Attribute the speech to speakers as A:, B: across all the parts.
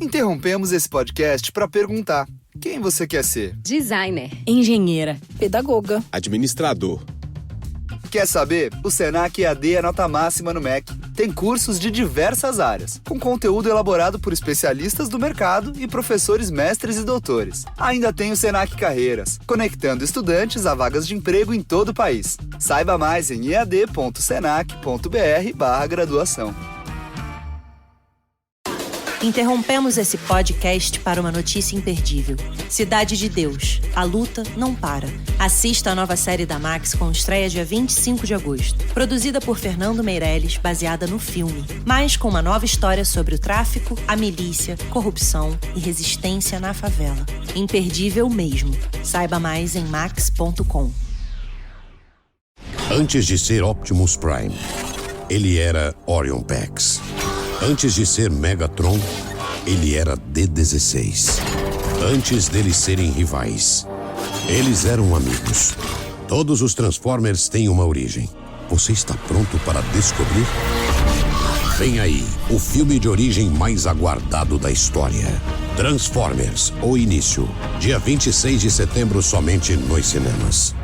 A: Interrompemos esse podcast para perguntar: quem você quer ser?
B: Designer, engenheira, pedagoga,
C: administrador.
A: Quer saber? O Senac EAD é nota máxima no MEC. Tem cursos de diversas áreas, com conteúdo elaborado por especialistas do mercado e professores mestres e doutores. Ainda tem o Senac Carreiras, conectando estudantes a vagas de emprego em todo o país. Saiba mais em ead.senac.br/graduação.
D: Interrompemos esse podcast para uma notícia imperdível. Cidade de Deus. A luta não para. Assista a nova série da Max com estreia dia 25 de agosto. Produzida por Fernando Meirelles, baseada no filme. Mas com uma nova história sobre o tráfico, a milícia, corrupção e resistência na favela. Imperdível mesmo. Saiba mais em max.com.
E: Antes de ser Optimus Prime, ele era Orion Pax. Antes de ser Megatron, ele era D-16. Antes deles serem rivais, eles eram amigos. Todos os Transformers têm uma origem. Você está pronto para descobrir? Vem aí, o filme de origem mais aguardado da história. Transformers, o início. Dia 26 de setembro, somente nos cinemas.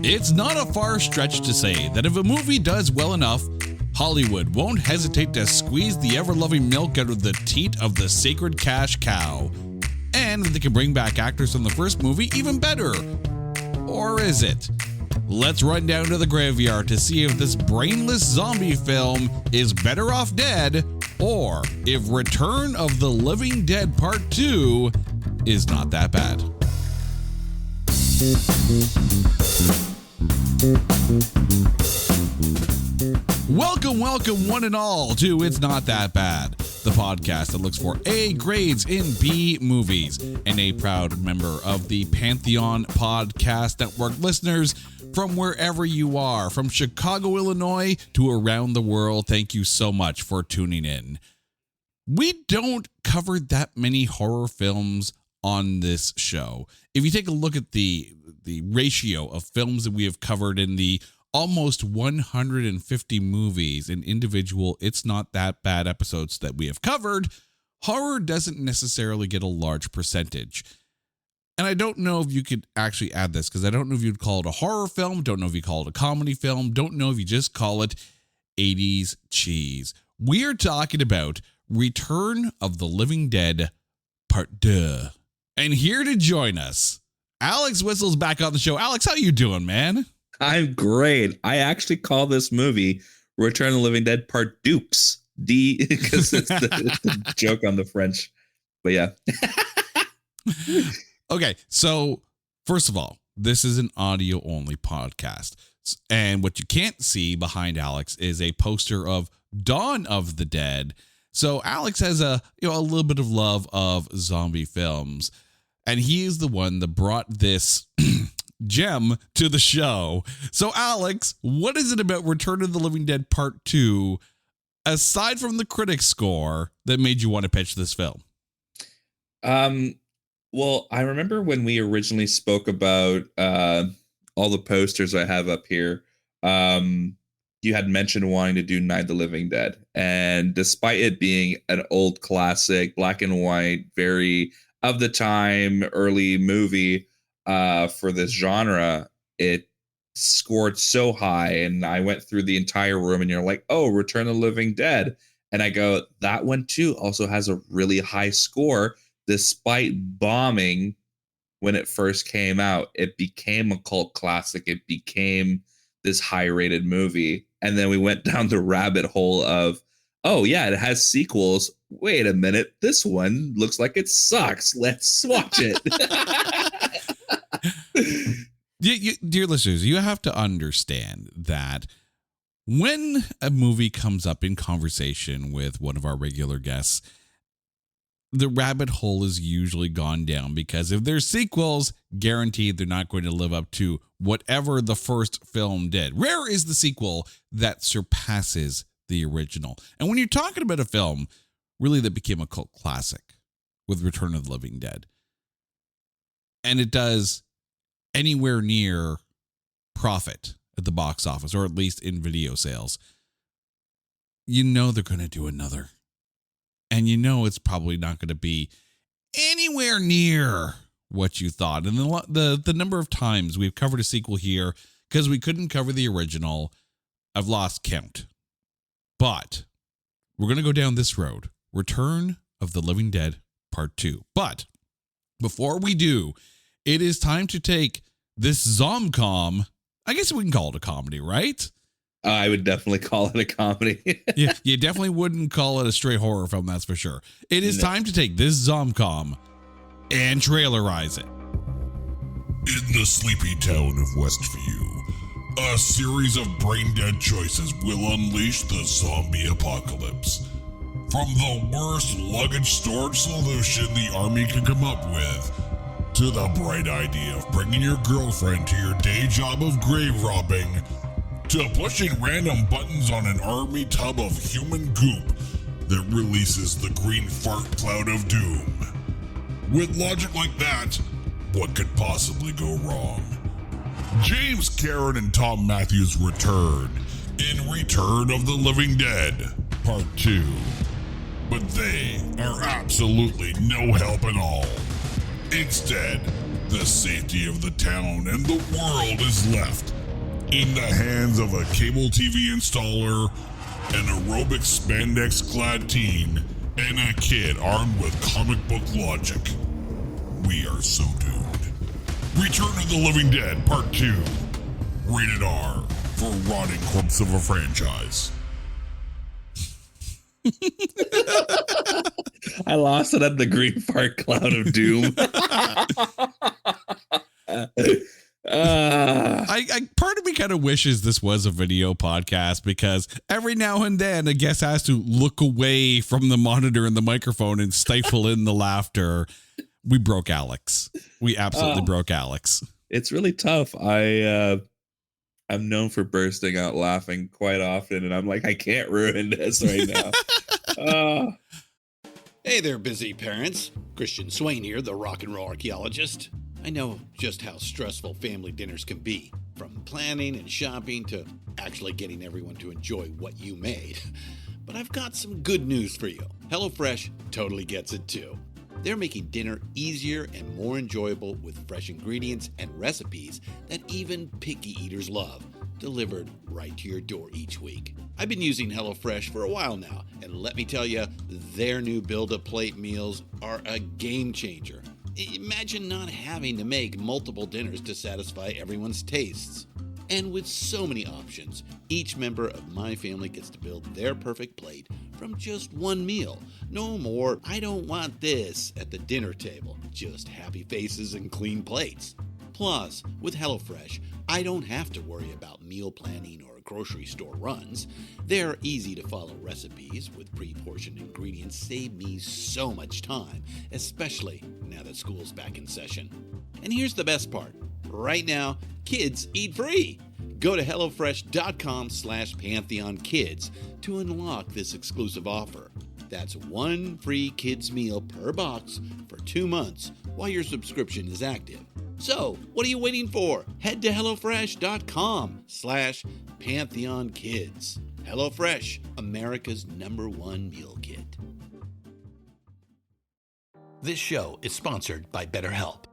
F: It's not a far stretch to say that if a movie does well enough, Hollywood won't hesitate to squeeze the ever-loving milk out of the teat of the sacred cash cow. And if they can bring back actors from the first movie, even better. Or is it? Let's run down to the graveyard to see if this brainless zombie film is better off dead, or if Return of the Living Dead Part 2 is not that bad. Welcome, one and all, to It's Not That Bad, the podcast that looks for A grades in B movies, and a proud member of the Pantheon Podcast Network. Listeners from wherever you are, from Chicago, Illinois to around the world, thank you so much for tuning in. We don't cover that many horror films on this show. If you take a look at the ratio of films that we have covered in the almost 150 movies in individual It's Not That Bad episodes that we have covered, horror doesn't necessarily get a large percentage. And I don't know if you could actually add this, because I don't know if you'd call it a horror film, don't know if you call it a comedy film, don't know if you just call it 80s cheese. We are talking about Return of the Living Dead Part 2. And here to join us, Alex Whistle's back on the show. Alex, how you doing, man?
G: I'm great. I actually call this movie Return of the Living Dead Part Dukes. D, because it's the joke on the French. But yeah.
F: Okay, so first of all, this is an audio-only podcast. And what you can't see behind Alex is a poster of Dawn of the Dead. So Alex has a little bit of love of zombie films. And he is the one that brought this gem to the show. So Alex, what is it about Return of the Living Dead Part 2, aside from the critic score, that made you want to pitch this film?
G: Well, I remember when we originally spoke about all the posters I have up here, you had mentioned wanting to do Night of the Living Dead. And despite it being an old classic, black and white, very of the time, early movie, for this genre, it scored so high, and I went through the entire room, and you're like, oh, Return of the Living Dead. And I go, that one too also has a really high score, despite bombing when it first came out. It became a cult classic. It became this high-rated movie. And then we went down the rabbit hole of, oh yeah, it has sequels. Wait a minute, this one looks like it sucks. Let's watch it.
F: Dear listeners, you have to understand that when a movie comes up in conversation with one of our regular guests, the rabbit hole is usually gone down, because if there's sequels, guaranteed they're not going to live up to whatever the first film did. Rare is the sequel that surpasses the original. And when you're talking about a film really that became a cult classic with Return of the Living Dead, and it does anywhere near profit at the box office, or at least in video sales, you know they're going to do another. and you know it's probably not going to be anywhere near what you thought. And the number of times we've covered a sequel here because we couldn't cover the original, I've lost count. But we're going to go down this road. Return of the Living Dead Part 2. But before we do, it is time to take this Zomcom. I guess we can call it a comedy, right?
G: I would definitely call it a comedy.
F: Yeah, you definitely wouldn't call it a straight horror film, that's for sure. It is time to take this Zomcom and trailerize it.
C: In the sleepy town of Westview, a series of brain-dead choices will unleash the zombie apocalypse. From the worst luggage storage solution the army can come up with, to the bright idea of bringing your girlfriend to your day job of grave robbing, to pushing random buttons on an army tub of human goop that releases the green fart cloud of doom. With logic like that, what could possibly go wrong? James Karen and Tom Matthews return in Return of the Living Dead, Part 2. But they are absolutely no help at all. Instead, the safety of the town and the world is left in the hands of a cable TV installer, an aerobic spandex-clad teen, and a kid armed with comic book logic. We are so doomed. Return of the Living Dead, Part 2. Rated R for rotting corpse of a franchise.
G: I lost it at the green fart cloud of doom.
F: Part of me kind of wishes this was a video podcast, because every now and then a guest has to look away from the monitor and the microphone and stifle in the laughter. We broke Alex. We absolutely broke Alex.
G: It's really tough. I'm known for bursting out laughing quite often, and I'm like, I can't ruin this right now.
H: Hey there, busy parents. Christian Swain here, the rock and roll archaeologist. I know just how stressful family dinners can be, from planning and shopping to actually getting everyone to enjoy what you made. But I've got some good news for you. HelloFresh totally gets it too. They're making dinner easier and more enjoyable with fresh ingredients and recipes that even picky eaters love, delivered right to your door each week. I've been using HelloFresh for a while now, and let me tell you, their new Build-A-Plate meals are a game changer. Imagine not having to make multiple dinners to satisfy everyone's tastes. And with so many options, each member of my family gets to build their perfect plate from just one meal. No more, I don't want this at the dinner table. Just happy faces and clean plates. Plus, with HelloFresh, I don't have to worry about meal planning or grocery store runs. Their easy-to-follow recipes with pre-portioned ingredients save me so much time, especially now that school's back in session. And here's the best part. Right now, kids eat free. Go to HelloFresh.com/PantheonKids to unlock this exclusive offer. That's one free kids meal per box for 2 months while your subscription is active. So, what are you waiting for? Head to HelloFresh.com/PantheonKids. HelloFresh, America's #1 meal kit. This show is sponsored by BetterHelp.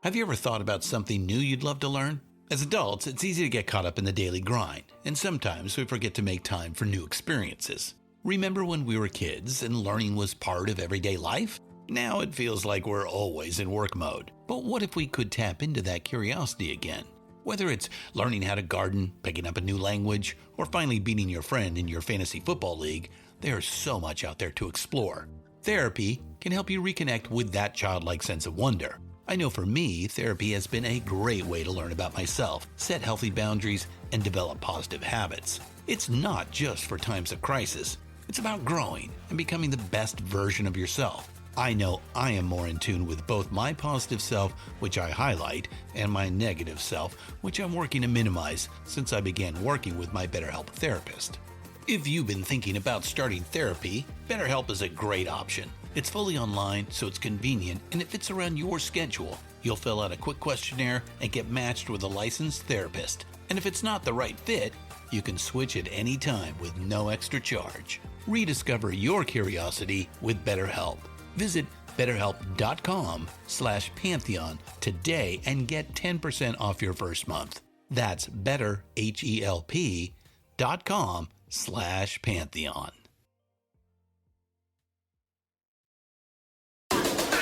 H: Have you ever thought about something new you'd love to learn? As adults, it's easy to get caught up in the daily grind, and sometimes we forget to make time for new experiences. Remember when we were kids and learning was part of everyday life? Now it feels like we're always in work mode. But what if we could tap into that curiosity again? Whether it's learning how to garden, picking up a new language, or finally beating your friend in your fantasy football league, there's so much out there to explore. Therapy can help you reconnect with that childlike sense of wonder. I know for me, therapy has been a great way to learn about myself, set healthy boundaries, and develop positive habits. It's not just for times of crisis. It's about growing and becoming the best version of yourself. I know I am more in tune with both my positive self, which I highlight, and my negative self, which I'm working to minimize since I began working with my BetterHelp therapist. If you've been thinking about starting therapy, BetterHelp is a great option. It's fully online, so it's convenient, and it fits around your schedule. You'll fill out a quick questionnaire and get matched with a licensed therapist. And if it's not the right fit, you can switch at any time with no extra charge. rediscover your curiosity with BetterHelp. Visit BetterHelp.com/Pantheon today and get 10% off your first month. That's BetterHelp.com/Pantheon.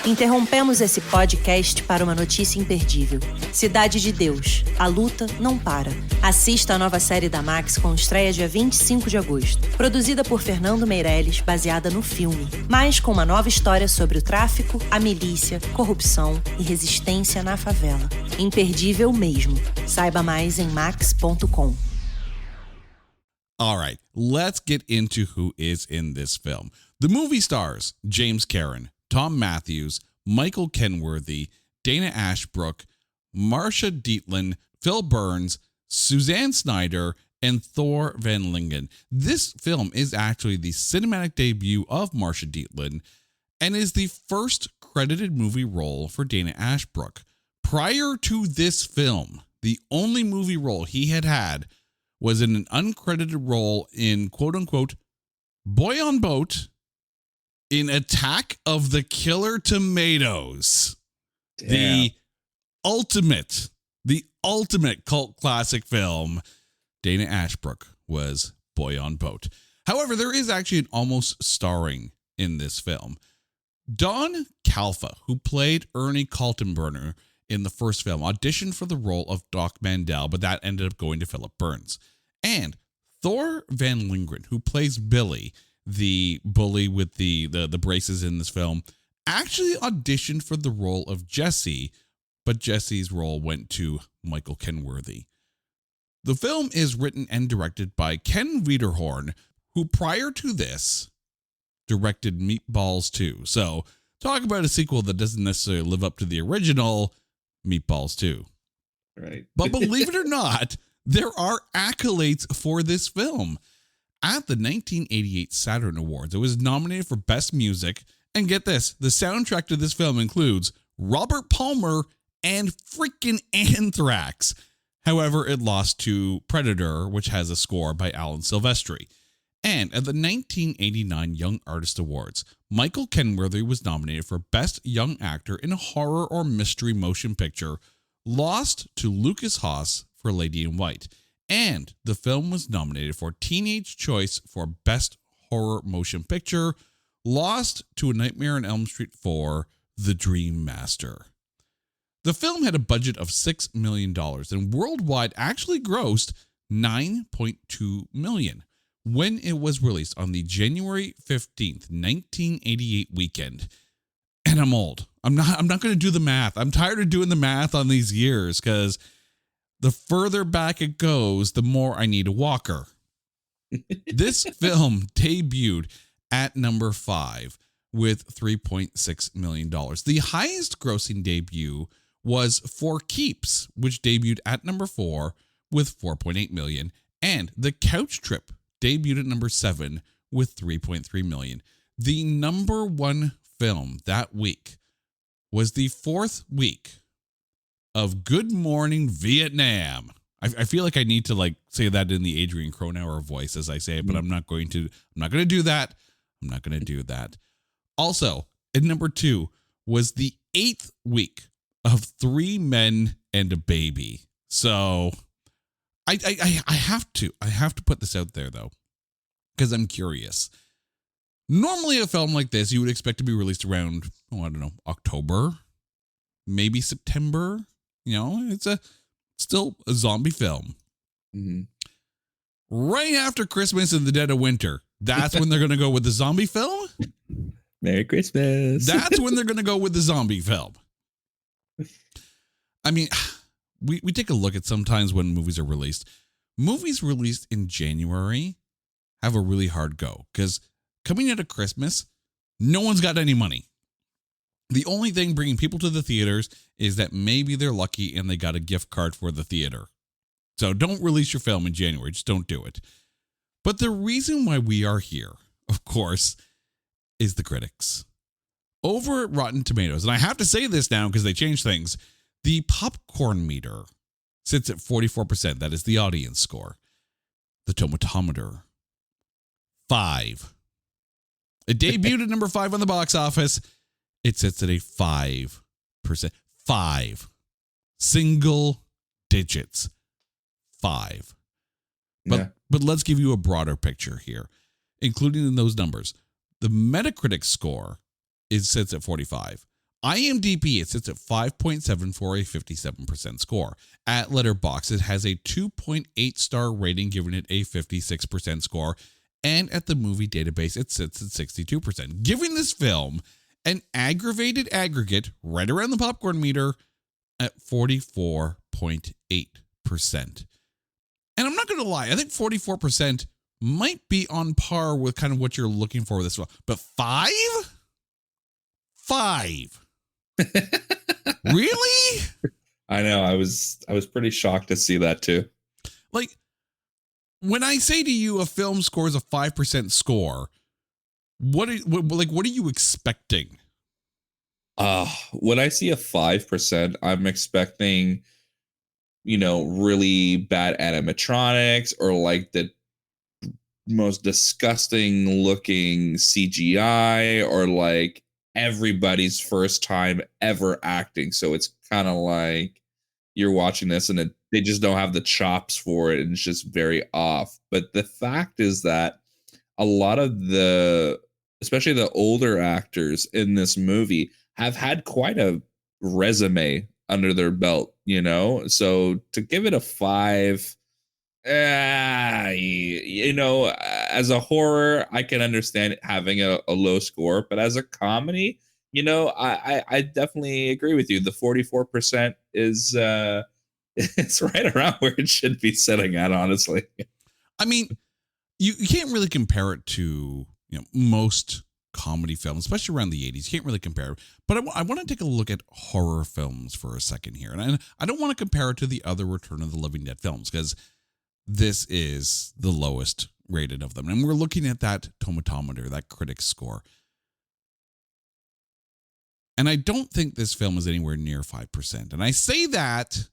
D: Interrompemos esse podcast para uma notícia imperdível. Cidade de Deus, a luta não para. Assista a nova série da Max com estreia dia 25 de agosto. Produzida por Fernando Meirelles, baseada no filme. Mas com uma nova história sobre o tráfico, a milícia, corrupção e resistência na favela. Imperdível mesmo. Saiba mais em max.com.
F: All right, let's get into who is in this film. The movie stars James Karen, Tom Matthews, Michael Kenworthy, Dana Ashbrook, Marcia Dietland, Phil Burns, Suzanne Snyder, and Thor Van Lingen. This film is actually the cinematic debut of Marcia Dietland and is the first credited movie role for Dana Ashbrook. Prior to this film, the only movie role he had was in an uncredited role in quote-unquote Boy on Boat in Attack of the Killer Tomatoes.
G: Damn.
F: The ultimate cult classic film. Dana Ashbrook was Boy on Boat. However, there is actually an almost starring in this film. Don Calfa, who played Ernie Kaltenbrunner in the first film, auditioned for the role of Doc Mandel, but that ended up going to Philip Burns. And Thor Van Lingen, who plays Billy, the bully with the braces in this film, actually auditioned for the role of Jesse, but Jesse's role went to Michael Kenworthy. The film is written and directed by Ken Wiederhorn, who prior to this directed Meatballs 2. So talk about a sequel that doesn't necessarily live up to the original Meatballs 2.
G: Right.
F: But believe it or not, there are accolades for this film. At the 1988 Saturn Awards, it was nominated for Best Music. And get this, the soundtrack to this film includes Robert Palmer and freaking Anthrax. However, it lost to Predator, which has a score by Alan Silvestri. And at the 1989 Young Artist Awards, Michael Kenworthy was nominated for Best Young Actor in a Horror or Mystery Motion Picture, lost to Lucas Haas for Lady in White. And the film was nominated for Teenage Choice for Best Horror Motion Picture, lost to A Nightmare on Elm Street 4, The Dream Master. The film had a budget of $6 million and worldwide actually grossed $9.2 million when it was released on the January 15th, 1988 weekend. And I'm old. I'm not going to do the math. I'm tired of doing the math on these years because the further back it goes, the more I need a walker. This film debuted at number 5 with $3.6 million. The highest grossing debut was For Keeps, which debuted at number 4 with $4.8 million. And The Couch Trip debuted at number 7 with $3.3 million. The number one film that week was the 4th week of Good Morning Vietnam. I feel like I need to say that in the Adrian Cronauer voice as I say it, but I'm not going to do that. I'm not going to do that. Also, at number 2 was the 8th week of 3 Men and a Baby. So I have to put this out there though, because I'm curious. Normally a film like this you would expect to be released around, October, maybe September. It's still a zombie film.
G: Mm-hmm.
F: Right after Christmas and the dead of winter, that's when they're going to go with the zombie film.
G: Merry Christmas.
F: That's when they're going to go with the zombie film. I mean, we take a look at sometimes when movies are released. Movies released in January have a really hard go because coming out of Christmas, no one's got any money. The only thing bringing people to the theaters is that maybe they're lucky and they got a gift card for the theater. So don't release your film in January. Just don't do it. But the reason why we are here, of course, is the critics. Over at Rotten Tomatoes, and I have to say this now because they changed things, the popcorn meter sits at 44%. That is the audience score. The tomatometer, 5. It debuted at number 5 on the box office. It sits at a 5%. 5. Single digits. 5. But let's give you a broader picture here, including in those numbers. The Metacritic score sits at 45. IMDb, it sits at 5.7 for a 57% score. At Letterboxd, it has a 2.8 star rating, giving it a 56% score. And at the movie database, it sits at 62%, giving this film an aggravated aggregate right around the popcorn meter at 44.8%. And I'm not going to lie, I think 44% might be on par with kind of what you're looking for with this film. But 5? 5. Really?
G: I know. I was pretty shocked to see that too.
F: Like, when I say to you a film scores a 5% score, what are you expecting?
G: When I see a 5%, I'm expecting, really bad animatronics or like the most disgusting looking CGI or like everybody's first time ever acting. So it's kind of like you're watching this and they just don't have the chops for it and it's just very off. But the fact is that a lot of especially the older actors in this movie have had quite a resume under their belt, So to give it a 5, as a horror, I can understand it having a low score, but as a comedy, I definitely agree with you. The 44% is it's right around where it should be sitting at, honestly.
F: I mean, you can't really compare it to most comedy films, especially around the 80s. You can't really compare it. But I want to take a look at horror films for a second here. And I don't want to compare it to the other Return of the Living Dead films because this is the lowest rated of them. And we're looking at that tomatometer, that critic score. And I don't think this film is anywhere near 5%. And I say that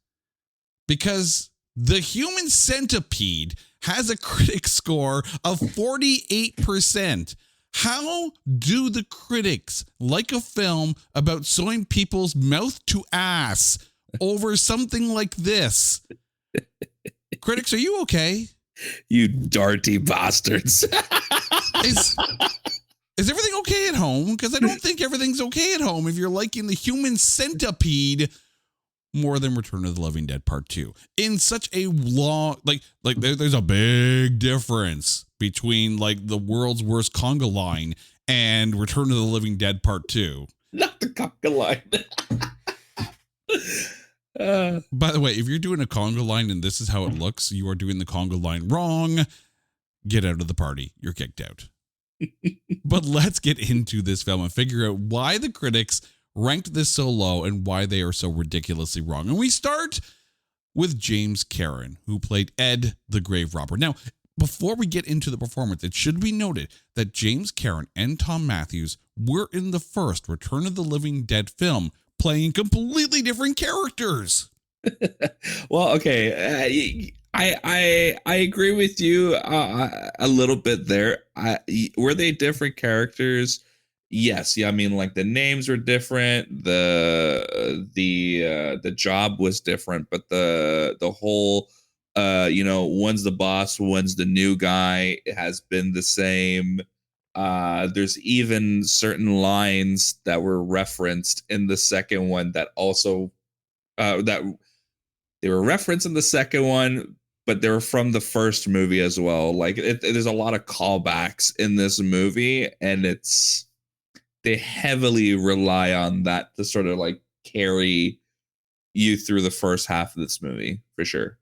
F: because The Human Centipede has a critic score of 48%. How do the critics like a film about sewing people's mouth to ass over something like this? Critics, are you okay?
G: You darty bastards.
F: Is everything okay at home? Because I don't think everything's okay at home if you're liking The Human Centipede more than Return of the Living Dead Part 2. In such a long, there's a big difference between like the world's worst conga line and Return of the Living Dead Part 2.
G: Not the conga line.
F: By the way, if you're doing a conga line and this is how it looks, you are doing the conga line wrong. Get out of the party. You're kicked out. But let's get into this film and figure out why the critics ranked this so low and why they are so ridiculously wrong. And we start with James Karen, who played Ed the Grave Robber. Now, before we get into the performance, it should be noted that James Karen and Tom Matthews were in the first Return of the Living Dead film, playing completely different characters.
G: Well, okay. I agree with you a little bit there. Were they different characters? Yes. Yeah. I mean, like the names were different. The job was different, but the whole, one's the boss, one's the new guy. It has been the same. There's even certain lines that were referenced in the second one that also that they were referenced in the second one, but they were from the first movie as well. Like there's a lot of callbacks in this movie, and they heavily rely on that to sort of like carry you through the first half of this movie for sure.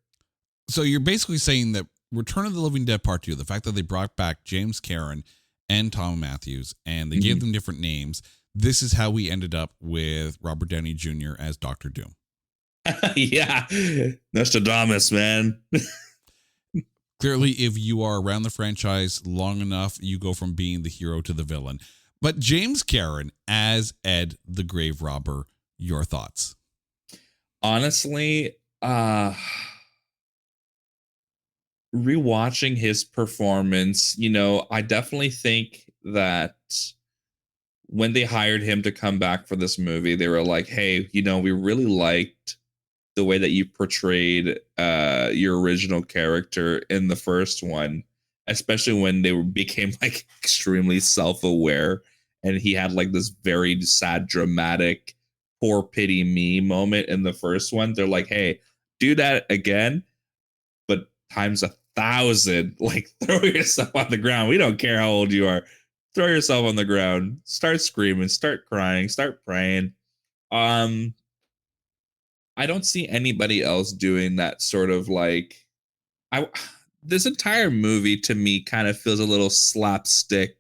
F: So you're basically saying that Return of the Living Dead Part 2, the fact that they brought back James Karen and Tom Matthews, and they gave them different names. This is how we ended up with Robert Downey Jr. as Dr. Doom.
G: Yeah. Nostradamus, man.
F: Clearly, if you are around the franchise long enough, you go from being the hero to the villain. But James Karen as Ed the Grave Robber, your thoughts?
G: Honestly, rewatching his performance, I definitely think that when they hired him to come back for this movie, they were like, hey, we really liked the way that you portrayed your original character in the first one, especially when they became like extremely self-aware, and he had like this very sad, dramatic, poor pity me moment in the first one. They're like, hey, do that again, but times 1,000. Like, throw yourself on the ground. We don't care how old you are. Throw yourself on the ground. Start screaming. Start crying. Start praying. I don't see anybody else doing that sort of like. This entire movie to me kind of feels a little slapstick,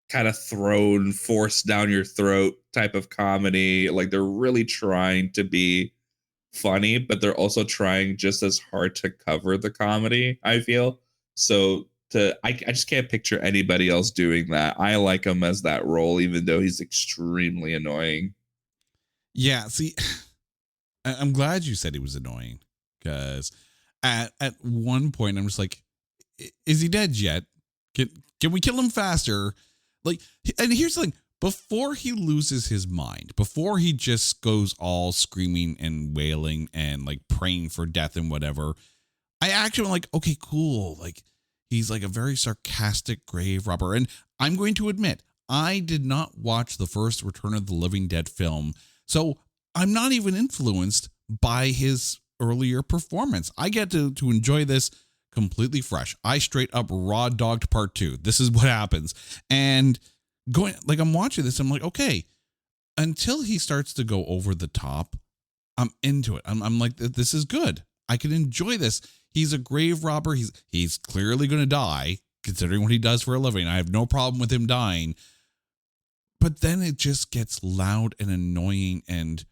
G: kind of thrown, forced down your throat type of comedy. Like, they're really trying to be funny, but they're also trying just as hard to cover the comedy, I feel. So I just can't picture anybody else doing that. I like him as that role, even though he's extremely annoying.
F: Yeah, see, I'm glad you said he was annoying, because at one point I'm just like, is he dead yet? Can we kill him faster? Like, and here's the thing: before he loses his mind, before he just goes all screaming and wailing and like praying for death and whatever, I actually am like, okay, cool. Like, he's like a very sarcastic grave robber. And I'm going to admit, I did not watch the first Return of the Living Dead film, so I'm not even influenced by his earlier performance. I get to enjoy this completely fresh. I straight up raw dogged part 2. This is what happens. And I'm watching this, I'm like, okay, until he starts to go over the top, I'm into it. I'm like, this is good. I can enjoy this. He's a grave robber. He's clearly going to die, considering what he does for a living. I have no problem with him dying. But then it just gets loud and annoying and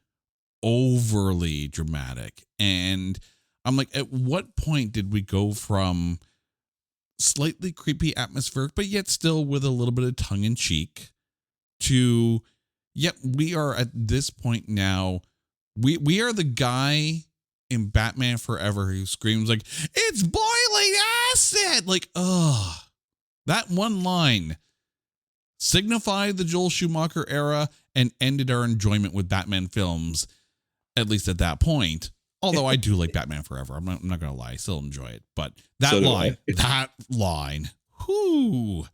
F: overly dramatic. And I'm like, at what point did we go from slightly creepy atmospheric, but yet still with a little bit of tongue in cheek, to, yep, we are at this point now. We are the guy in Batman Forever who screams like, it's boiling acid. Like, ugh, that one line signified the Joel Schumacher era and ended our enjoyment with Batman films, at least at that point. Although I do like Batman Forever. I'm not going to lie. I still enjoy it. But that line, whoo.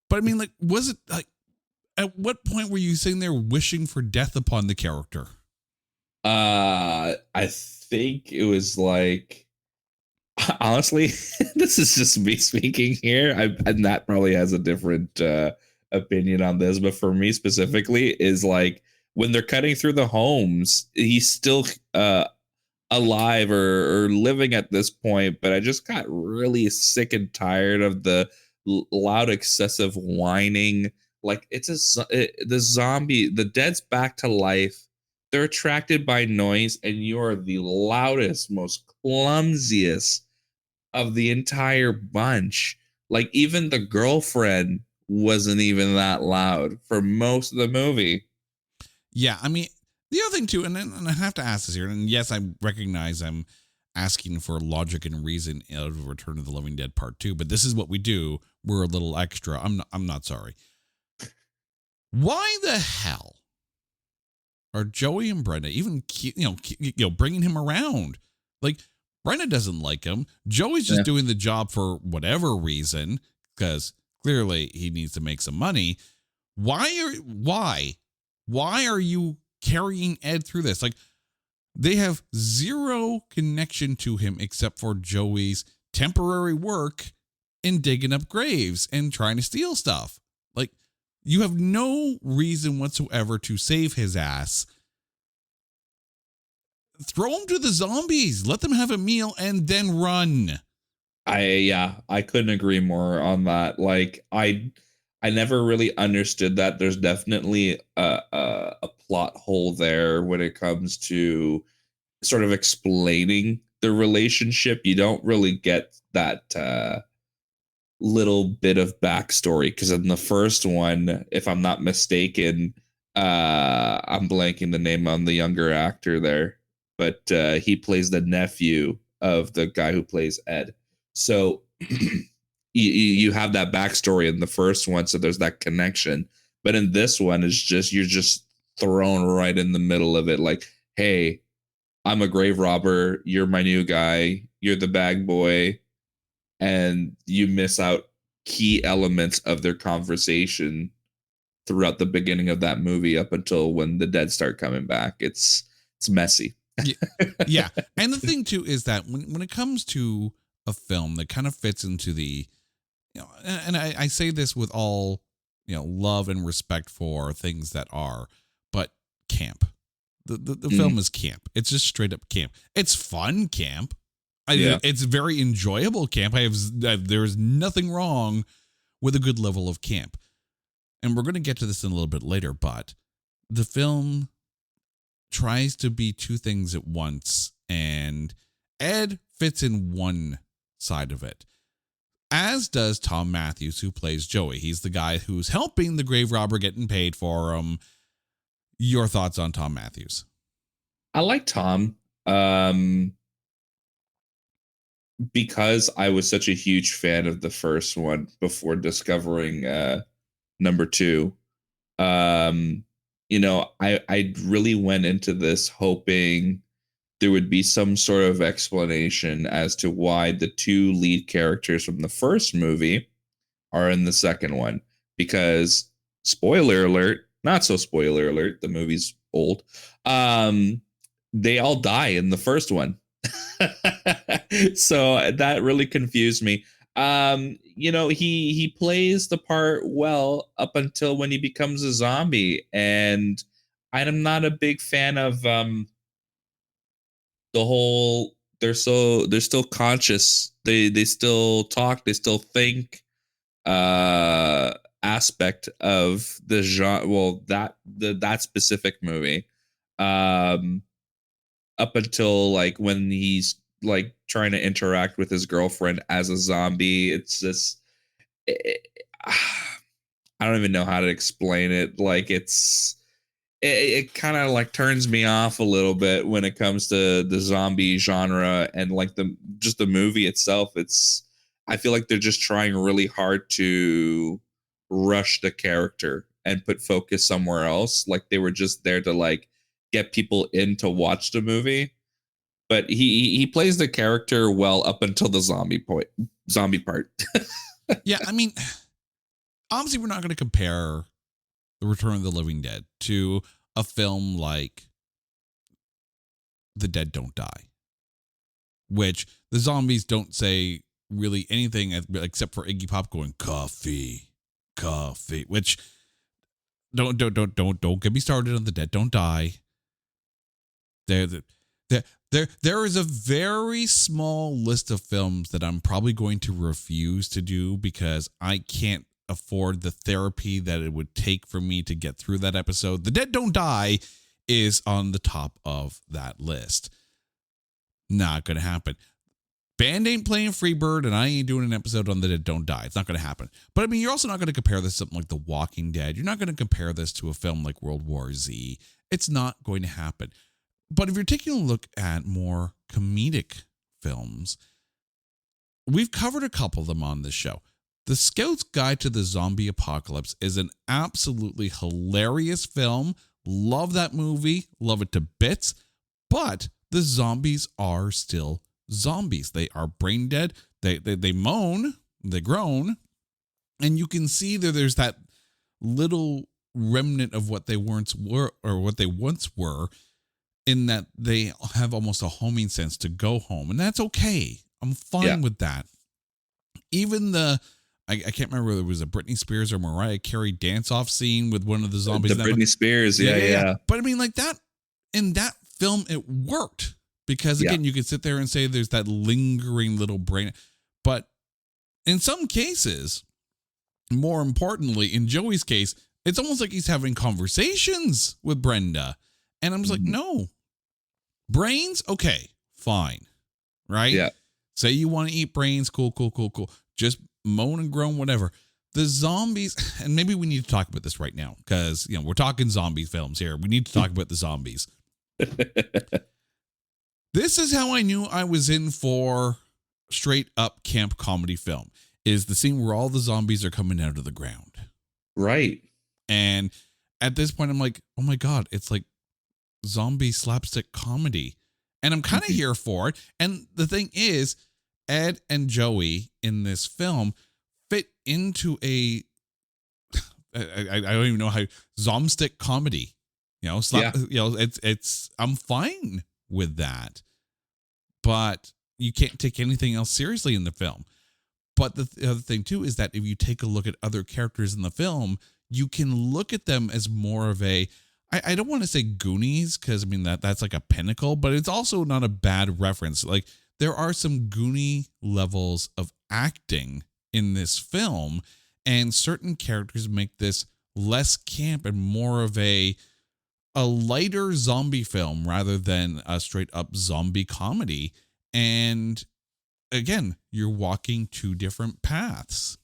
F: But I mean, like, was it like, at what point were you sitting there wishing for death upon the character?
G: I think it was like, honestly, this is just me speaking here. And Matt probably has a different opinion on this, but for me specifically, is like when they're cutting through the homes, he's still alive or living at this point, but I just got really sick and tired of the loud, excessive whining. Like, the zombie, the dead's back to life. They're attracted by noise, and you're the loudest, most clumsiest of the entire bunch. Like, even the girlfriend wasn't even that loud for most of the movie.
F: Yeah, I mean, the other thing too, and I have to ask this here, and yes, I recognize I'm asking for logic and reason out of Return of the Living Dead Part 2, but this is what we do. We're a little extra. I'm not sorry. Why the hell are Joey and Brenda even bringing him around? Like, Brenda doesn't like him. Joey's just doing the job for whatever reason, because clearly he needs to make some money. Why are you carrying Ed through this? Like, they have zero connection to him except for Joey's temporary work in digging up graves and trying to steal stuff. Like, you have no reason whatsoever to save his ass. Throw him to the zombies. Let them have a meal and then run.
G: I couldn't agree more on that. Like, I never really understood that. There's definitely a plot hole there when it comes to sort of explaining the relationship. You don't really get that little bit of backstory, because in the first one, if I'm not mistaken, I'm blanking the name on the younger actor there, but he plays the nephew of the guy who plays Ed. So you have that backstory in the first one, so there's that connection. But in this one, it's just you're just thrown right in the middle of it. Like, hey, I'm a grave robber. You're my new guy. You're the bag boy, and you miss out key elements of their conversation throughout the beginning of that movie up until when the dead start coming back. It's messy.
F: Yeah. And the thing too is that when it comes to a film that kind of fits into the, you know, and I say this with all, you know, love and respect for things that are, but camp. The film is camp. It's just straight up camp. It's fun camp. It's very enjoyable camp. There's nothing wrong with a good level of camp. And we're going to get to this in a little bit later, but the film tries to be two things at once, and Ed fits in one side of it, as does Tom Matthews, who plays Joey. He's the guy who's helping the grave robber, getting paid for him. Your thoughts on Tom Matthews?
G: I like Tom because I was such a huge fan of the first one before discovering number two. You know, I really went into this hoping there would be some sort of explanation as to why the two lead characters from the first movie are in the second one. Because, spoiler alert, not so spoiler alert, the movie's old. They all die in the first one. So that really confused me. You know, he plays the part well up until when he becomes a zombie, and I'm not a big fan of the whole they're still conscious, they still talk, they still think aspect of the genre, well, that specific movie, up until like when he's like trying to interact with his girlfriend as a zombie. It's just I don't even know how to explain it. Like it kind of like turns me off a little bit when it comes to the zombie genre, and like the movie itself. I feel like they're just trying really hard to rush the character and put focus somewhere else. Like they were just there to like get people in to watch the movie. But he plays the character well up until the zombie part.
F: Yeah, I mean, obviously we're not going to compare The Return of the Living Dead to a film like The Dead Don't Die, which the zombies don't say really anything except for Iggy Pop going coffee, which don't get me started on The Dead Don't Die. There is a very small list of films that I'm probably going to refuse to do because I can't afford the therapy that it would take for me to get through that episode. The Dead Don't Die is on the top of that list. Not going to happen. Band ain't playing Freebird, and I ain't doing an episode on The Dead Don't Die. It's not going to happen. But I mean, you're also not going to compare this to something like The Walking Dead. You're not going to compare this to a film like World War Z. It's not going to happen. But if you're taking a look at more comedic films, we've covered a couple of them on this show. The Scout's Guide to the Zombie Apocalypse is an absolutely hilarious film. Love that movie. Love it to bits. But the zombies are still zombies. They are brain dead. They moan. They groan. And you can see there's that little remnant of what they once were, in that they have almost a homing sense to go home. And that's okay. I'm fine with that. Even I can't remember whether it was a Britney Spears or Mariah Carey dance-off scene with one of the zombies.
G: The Britney Spears, yeah.
F: But I mean, like that, in that film, it worked. Because again, you could sit there and say there's that lingering little brain. But in some cases, more importantly, in Joey's case, it's almost like he's having conversations with Brenda. And I'm just like, no. Brains? Okay, fine. Right?
G: Yeah.
F: Say you want to eat brains. Cool. Just moan and groan, whatever. The zombies, and maybe we need to talk about this right now because, we're talking zombie films here. We need to talk about the zombies. This is how I knew I was in for straight up camp comedy film, is the scene where all the zombies are coming out of the ground.
G: Right.
F: And at this point, I'm like, oh my God, it's like zombie slapstick comedy. And I'm kind of here for it. And the thing is, Ed and Joey in this film fit into a, I don't even know how, zomstick comedy. I'm fine with that. But you can't take anything else seriously in the film. But the other thing too is that if you take a look at other characters in the film, you can look at them as more of a, I don't want to say Goonies, because I mean that's like a pinnacle, but it's also not a bad reference. Like there are some Goonie levels of acting in this film, and certain characters make this less camp and more of a lighter zombie film rather than a straight up zombie comedy. And again, you're walking two different paths.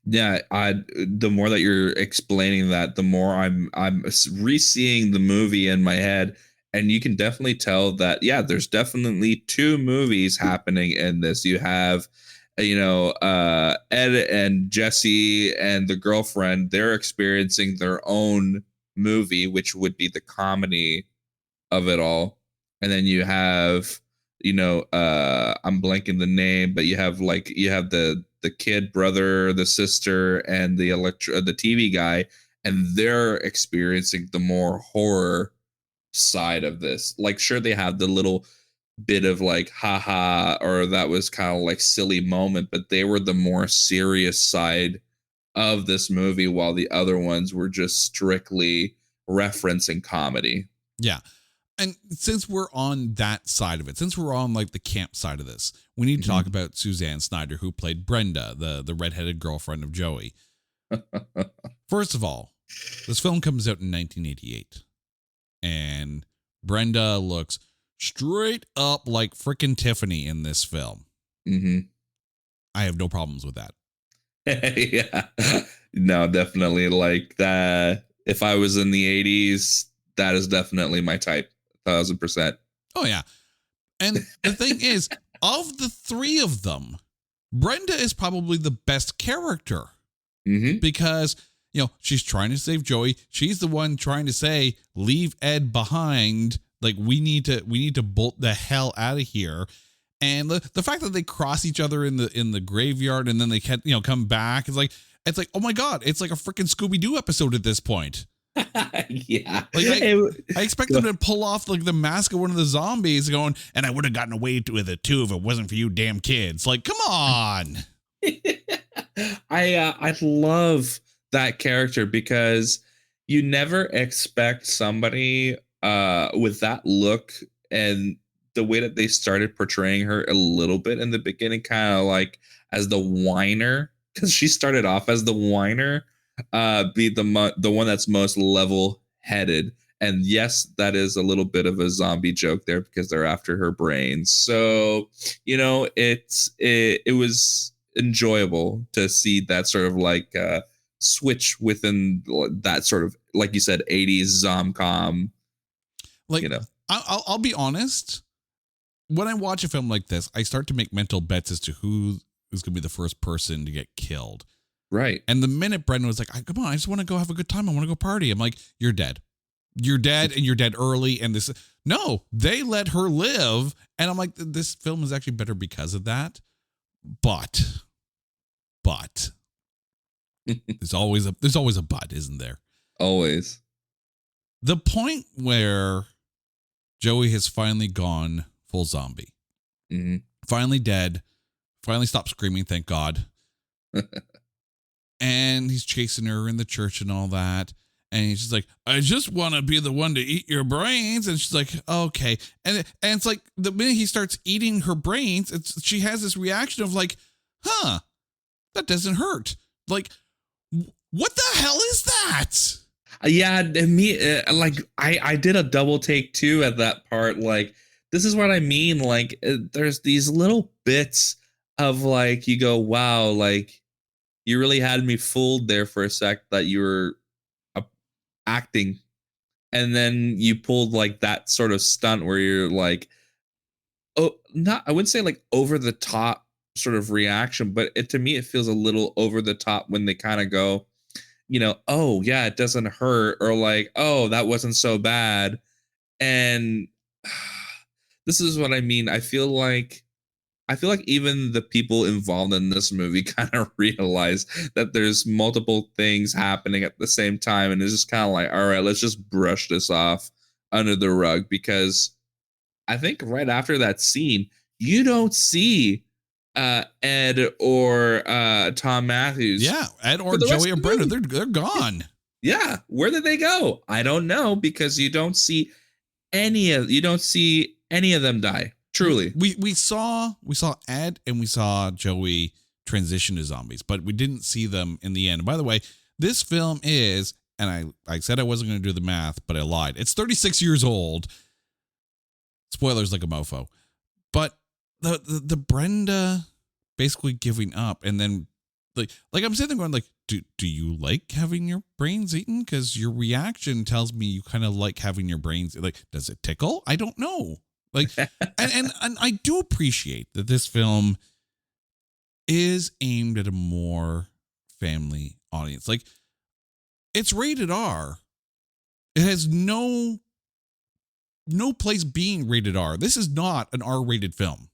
G: Yeah, the more that you're explaining that, the more I'm re-seeing the movie in my head, and you can definitely tell that there's definitely two movies happening in this. You have Ed and Jesse and the girlfriend, they're experiencing their own movie, which would be the comedy of it all. And then you have I'm blanking the name, but you have the kid brother, the sister, and the TV guy, and they're experiencing the more horror side of this. Like, sure, they have the little bit of like haha, or that was kind of like silly moment, but they were the more serious side of this movie, while the other ones were just strictly referencing comedy.
F: Yeah. And since we're on that side of it, since we're on like the camp side of this, we need to talk about Suzanne Snyder, who played Brenda, the redheaded girlfriend of Joey. First of all, this film comes out in 1988, and Brenda looks straight up like frickin' Tiffany in this film. I have no problems with that.
G: Yeah, no, definitely like that. If I was in the 80s, that is definitely my type. 1,000%.
F: Oh yeah. And the thing is, of the three of them, Brenda is probably the best character because she's trying to save Joey. She's the one trying to say, leave Ed behind. Like we need to bolt the hell out of here. And the fact that they cross each other in the graveyard and then they can come back, it's like oh my God, it's like a freaking Scooby-Doo episode at this point.
G: Yeah,
F: like I expect them to pull off like the mask of one of the zombies, going, and I would have gotten away with it too if it wasn't for you damn kids. Like, come on.
G: I love that character because you never expect somebody with that look, and the way that they started portraying her a little bit in the beginning, kind of like as the whiner, because she started off as the whiner, be the one that's most level-headed. And yes, that is a little bit of a zombie joke there because they're after her brains. So, it was enjoyable to see that sort of like switch within that sort of, like you said, 80s zomcom.
F: Like, I'll be honest. When I watch a film like this, I start to make mental bets as to who is going to be the first person to get killed.
G: Right.
F: And the minute Brendan was like, come on, I just want to go have a good time. I want to go party. I'm like, you're dead. You're dead, and you're dead early. And no, they let her live. And I'm like, this film is actually better because of that. But there's always a but, isn't there?
G: Always.
F: The point where Joey has finally gone full zombie, finally dead, finally stopped screaming, thank God. And he's chasing her in the church and all that. And he's just like, I just want to be the one to eat your brains. And she's like, okay. And it's like the minute he starts eating her brains, she has this reaction of like, huh, that doesn't hurt. Like, what the hell is that?
G: Yeah, me, I did a double take too at that part. Like, this is what I mean. Like, there's these little bits of like, you go, wow, like, you really had me fooled there for a sec that you were acting. And then you pulled like that sort of stunt where you're like, oh, I wouldn't say like over the top sort of reaction, but to me, it feels a little over the top when they kind of go, oh yeah, it doesn't hurt, or like, oh, that wasn't so bad. And this is what I mean. I feel like even the people involved in this movie kind of realize that there's multiple things happening at the same time, and it's just kind of like, all right, let's just brush this off under the rug, because I think right after that scene, you don't see Ed or Tom Matthews.
F: Yeah, Ed or
G: for the rest
F: Joey or
G: of the
F: Brenda,
G: movie.
F: they're gone.
G: Yeah, where did they go? I don't know, because you don't see any of them die. Truly.
F: We saw Ed and we saw Joey transition to zombies, but we didn't see them in the end. By the way, this film is, and I said I wasn't going to do the math, but I lied. It's 36 years old. Spoilers like a mofo. But the Brenda basically giving up, and then like I'm sitting there going like, do you like having your brains eaten? Because your reaction tells me you kind of like having your brains. Like, does it tickle? I don't know. Like, and I do appreciate that this film is aimed at a more family audience. Like, it's rated R. It has no place being rated R. This is not an R-rated film.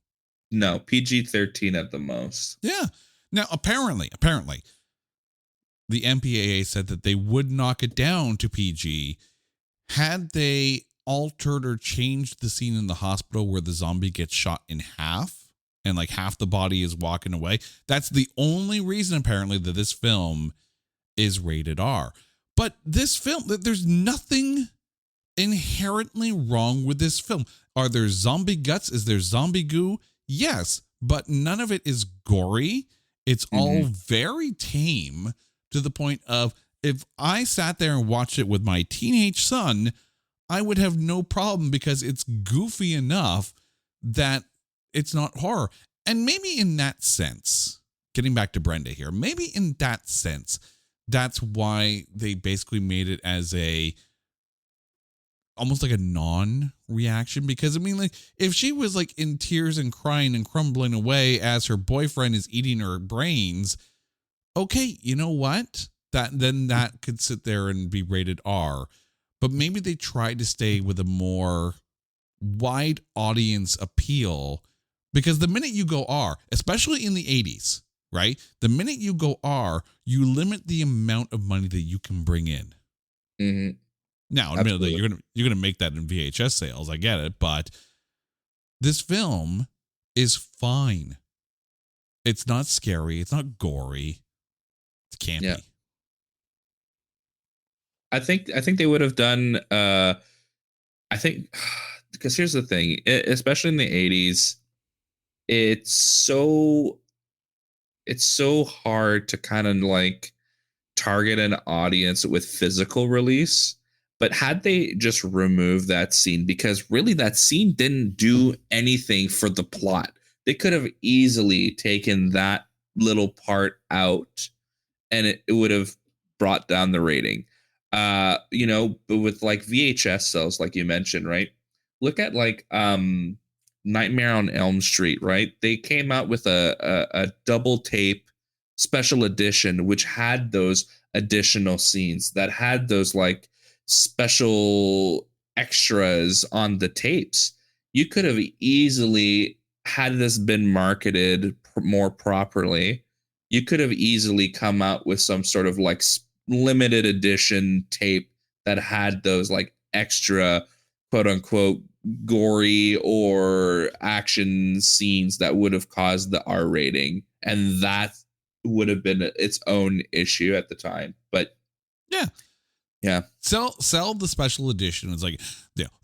G: No, PG-13 at the most.
F: Yeah. Now, apparently, the MPAA said that they would knock it down to PG had they altered or changed the scene in the hospital where the zombie gets shot in half and like half the body is walking away. That's the only reason apparently that this film is rated R. But this film, there's nothing inherently wrong with this film. Are there zombie guts? Is there zombie goo? Yes, but none of it is gory. It's all very tame, to the point of, if I sat there and watched it with my teenage son, I would have no problem, because it's goofy enough that it's not horror. And maybe in that sense, getting back to Brenda here, maybe in that sense, that's why they basically made it as almost like a non-reaction. Because I mean, like, if she was like in tears and crying and crumbling away as her boyfriend is eating her brains, okay, you know what? That could sit there and be rated R. But maybe they tried to stay with a more wide audience appeal, because the minute you go R, especially in the 80s, right? The minute you go R, you limit the amount of money that you can bring in.
G: Mm-hmm.
F: Now, admittedly, you're gonna make that in VHS sales. I get it, but this film is fine. It's not scary. It's not gory. It's campy.
G: Yeah. I think they would have done. I think, because here's the thing, especially in the 80s, it's so hard to kind of like target an audience with physical release. But had they just removed that scene, because really that scene didn't do anything for the plot. They could have easily taken that little part out, and it would have brought down the rating. But with like VHS sales, like you mentioned, right? Look at like Nightmare on Elm Street, right? They came out with a double tape special edition, which had those additional scenes, that had those like special extras on the tapes. You could have easily, had this been marketed more properly, you could have easily come out with some sort of like limited edition tape that had those like extra quote unquote gory or action scenes that would have caused the R rating, and that would have been its own issue at the time. But yeah,
F: sell the special edition. It's like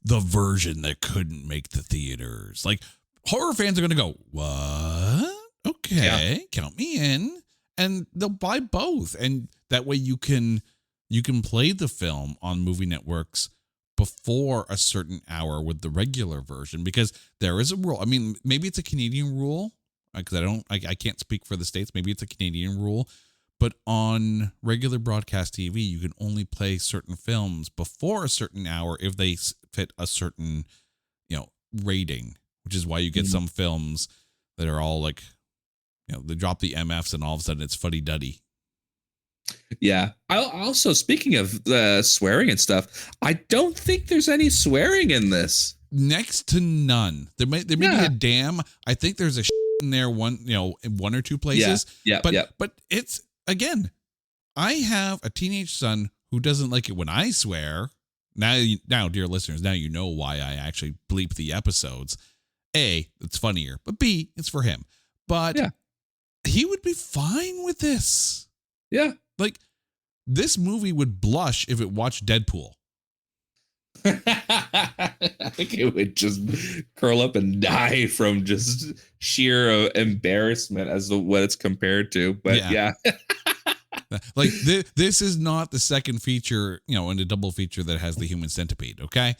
F: the version that couldn't make the theaters. Like, horror fans are gonna go, what? Okay, count me in, and they'll buy both, and that way you can play the film on movie networks before a certain hour with the regular version, because there is a rule. I mean, maybe it's a Canadian rule, because I can't speak for the States. Maybe it's a Canadian rule, but on regular broadcast TV, you can only play certain films before a certain hour if they fit a certain, rating, which is why you get some films that are all like, they drop the MFs and all of a sudden it's fuddy-duddy.
G: Yeah. I also, speaking of swearing and stuff, I don't think there's any swearing in this.
F: Next to none. There may be
G: Yeah.
F: a damn. I think there's a in there in one or two places.
G: Yeah.
F: But it's, again, I have a teenage son who doesn't like it when I swear. Now, dear listeners, now you know why I actually bleep the episodes. A, it's funnier, but B, it's for him. But
G: Yeah.
F: he would be fine with this.
G: Yeah.
F: Like, this movie would blush if it watched Deadpool.
G: I think it would just curl up and die from just sheer embarrassment as to what it's compared to. But yeah.
F: Like, this is not the second feature, in a double feature that has the human centipede, okay?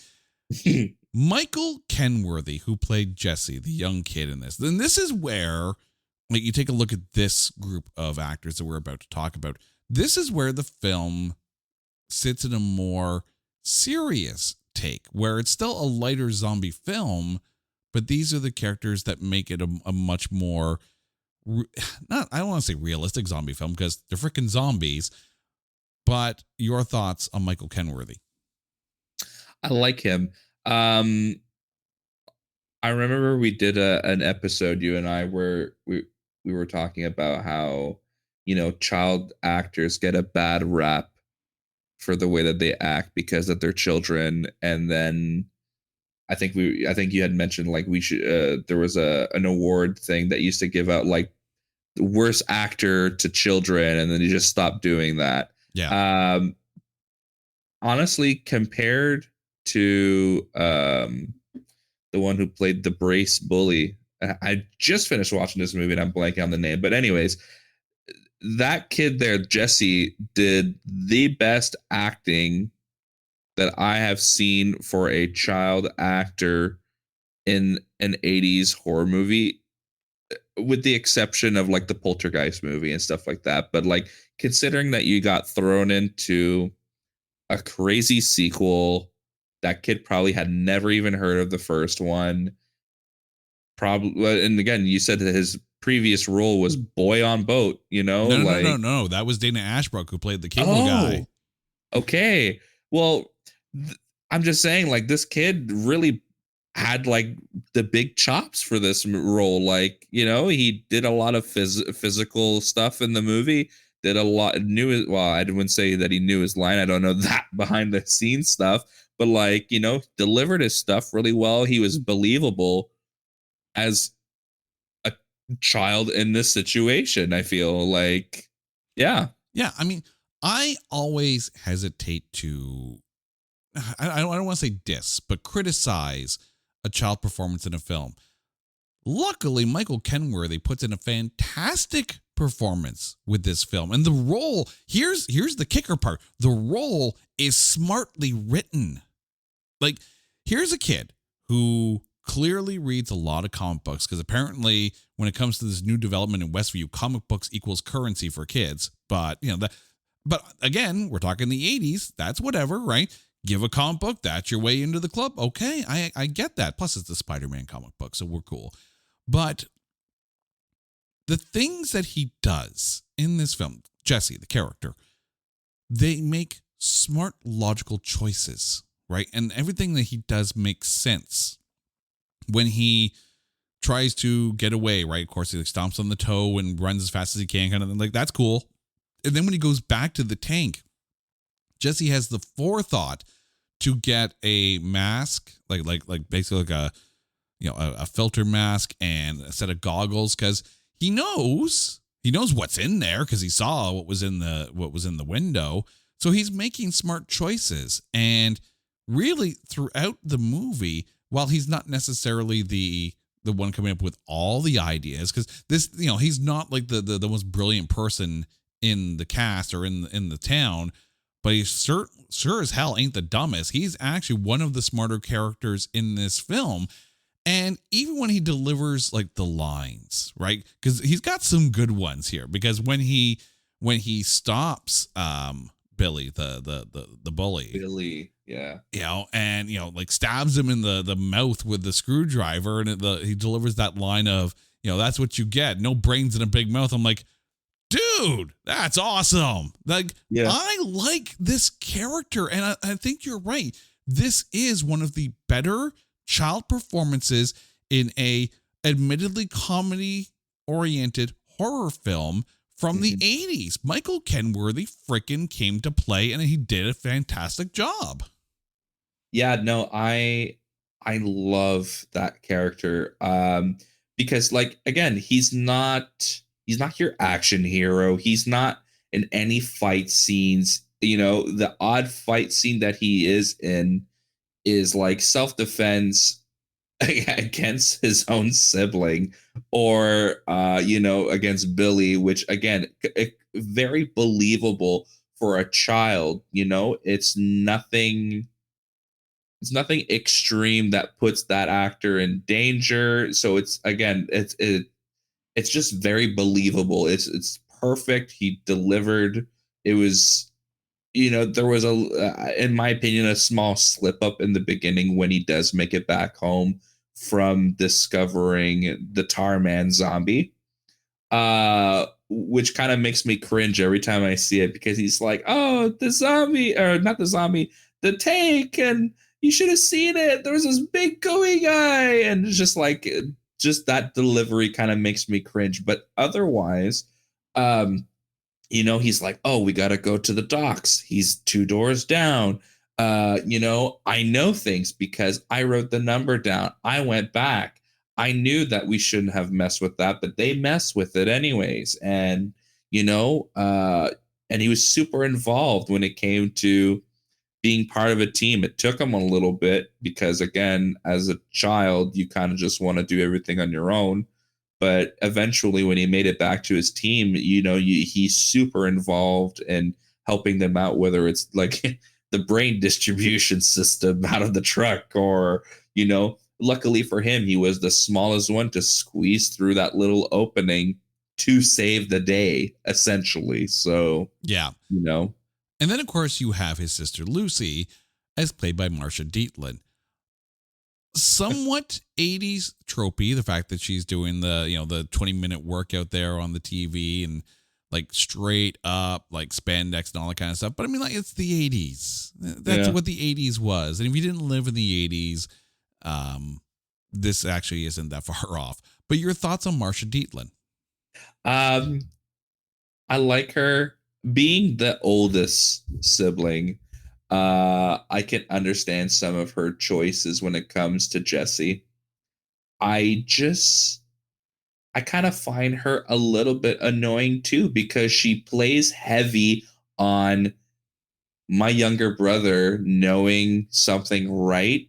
F: Michael Kenworthy, who played Jesse, the young kid in this. Then this is where, like, you take a look at this group of actors that we're about to talk about. This is where the film sits in a more serious take, where it's still a lighter zombie film, but these are the characters that make it a much more, I don't want to say realistic zombie film because they're freaking zombies, but your thoughts on Michael Kenworthy?
G: I like him. I remember we did an episode, you and I, where we were talking about how, child actors get a bad rap for the way that they act because of their children. And then I think you had mentioned, like, we should, there was an award thing that used to give out, like, the worst actor to children, and then you just stopped doing that.
F: Yeah.
G: Honestly, compared to the one who played the brace bully, I just finished watching this movie and I'm blanking on the name, but anyways, that kid there, Jesse, did the best acting that I have seen for a child actor in an 80s horror movie, with the exception of, like, the Poltergeist movie and stuff like that. But, like, considering that you got thrown into a crazy sequel, that kid probably had never even heard of the first one. Probably, and again, you said that his previous role was boy on boat,
F: No. That was Dana Ashbrook, who played the cable guy.
G: Okay. Well, I'm just saying, like, this kid really had, like, the big chops for this role. Like, he did a lot of physical stuff in the movie. Did a lot, I wouldn't say that he knew his line. I don't know that behind the scenes stuff, but, like, delivered his stuff really well. He was believable as a child in this situation, I feel like. Yeah.
F: Yeah. I mean, I always hesitate to, I don't want to say diss, but criticize a child performance in a film. Luckily, Michael Kenworthy puts in a fantastic performance with this film. And the role, here's the kicker part. The role is smartly written. Like, here's a kid who clearly reads a lot of comic books, because apparently when it comes to this new development in Westview, comic books equals currency for kids. But, but again, we're talking the 80s. That's whatever, right? Give a comic book, that's your way into the club. Okay, I get that. Plus, it's the Spider-Man comic book, so we're cool. But the things that he does in this film, Jesse, the character, they make smart, logical choices, right? And everything that he does makes sense. When he tries to get away, right? Of course, he stomps on the toe and runs as fast as he can, kind of like, that's cool. And then when he goes back to the tank, Jesse has the forethought to get a mask, like basically like a filter mask and a set of goggles, because he knows what's in there, because he saw what was in the window. So he's making smart choices. And really throughout the movie, while he's not necessarily the one coming up with all the ideas, because this, he's not like the most brilliant person in the cast or in the town, but he sure as hell ain't the dumbest. He's actually one of the smarter characters in this film. And even when he delivers, like, the lines, right? Because he's got some good ones here. Because when he stops Billy, the bully,
G: Billy, yeah,
F: and like stabs him in the mouth with the screwdriver, and he delivers that line of, that's what you get, no brains in a big mouth. I'm like, dude, that's awesome. Like,
G: Yeah.
F: I like this character, and I think you're right. This is one of the better child performances in a admittedly comedy-oriented horror film from the 80s. Michael Kenworthy freaking came to play, and he did a fantastic job.
G: Yeah, no, I love that character. Because like again, he's not your action hero. He's not in any fight scenes. You know, the odd fight scene that he is in is like self-defense against his own sibling, or against Billy, which again, very believable for a child. It's nothing extreme that puts that actor in danger. So it's just very believable. It's perfect. He delivered. It was, there was in my opinion, a small slip up in the beginning when he does make it back home from discovering the Tarman zombie, which kind of makes me cringe every time I see it, because he's like, oh, the zombie, or not the zombie, the tank, and you should have seen it. There was this big gooey guy, and it's just that delivery kind of makes me cringe. But otherwise, he's like, oh, we got to go to the docks. He's 2 doors down. I know things because I wrote the number down. I went back. I knew that we shouldn't have messed with that, but they mess with it anyways. And, and he was super involved when it came to being part of a team. It took him a little bit because, again, as a child, you kind of just want to do everything on your own. But eventually, when he made it back to his team, he's super involved in helping them out, whether it's like the brain distribution system out of the truck, or, luckily for him, he was the smallest one to squeeze through that little opening to save the day, essentially. So,
F: yeah. And then, of course, you have his sister Lucy, as played by Marsha Dietland. Somewhat 80s tropey, the fact that she's doing the 20-minute workout there on the TV and like straight up like spandex and all that kind of stuff. But I mean, like, it's the 80s. That's what the 80s was. And if you didn't live in the 80s, this actually isn't that far off. But your thoughts on Marsha Dietland?
G: I like her. Being the oldest sibling, I can understand some of her choices when it comes to Jessie. I kind of find her a little bit annoying too, because she plays heavy on my younger brother knowing something right.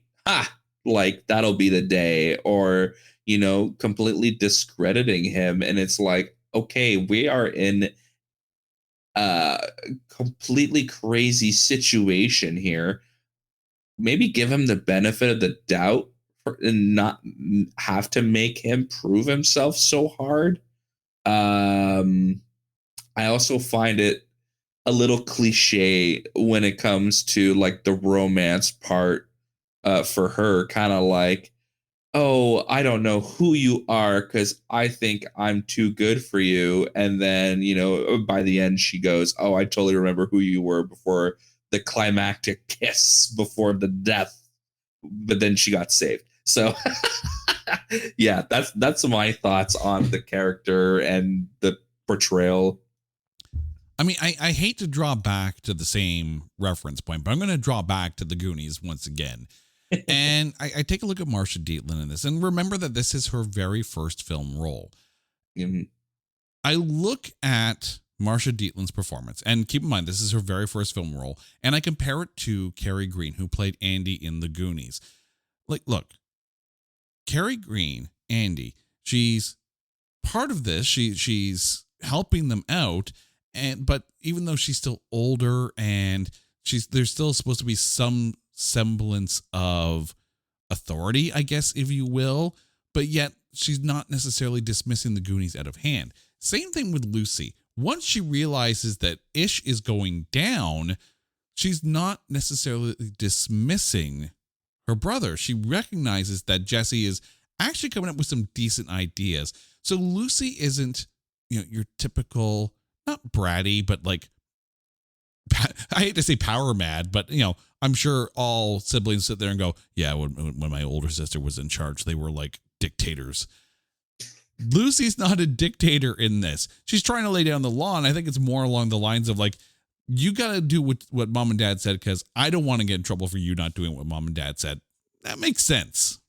G: Like that'll be the day, or, completely discrediting him. And it's like, okay, we are in completely crazy situation here. Maybe give him the benefit of the doubt and not have to make him prove himself so hard. I also find it a little cliche when it comes to like the romance part for her, kind of like, oh, I don't know who you are because I think I'm too good for you. And then, by the end, she goes, oh, I totally remember who you were before the climactic kiss, before the death. But then she got saved. So, yeah, that's my thoughts on the character and the portrayal.
F: I mean, I hate to draw back to the same reference point, but I'm going to draw back to the Goonies once again. And I take a look at Marsha Dietland in this, and remember that this is her very first film role.
G: Mm-hmm.
F: I look at Marsha Dietland's performance, and keep in mind, this is her very first film role, and I compare it to Carrie Green, who played Andy in The Goonies. Like, look, Carrie Green, Andy, she's part of this. She's helping them out, but even though she's still older and there's still supposed to be some semblance of authority, I guess, if you will, but yet she's not necessarily dismissing the Goonies out of hand. Same thing with Lucy. Once she realizes that Ish is going down, she's not necessarily dismissing her brother. She recognizes that Jessie is actually coming up with some decent ideas. So Lucy isn't, your typical not bratty, but like, I hate to say power mad, but I'm sure all siblings sit there and go, yeah, when my older sister was in charge, they were like dictators. Lucy's not a dictator in this. She's trying to lay down the law, and I think it's more along the lines of like, you got to do what mom and dad said, because I don't want to get in trouble for you not doing what mom and dad said. That makes sense.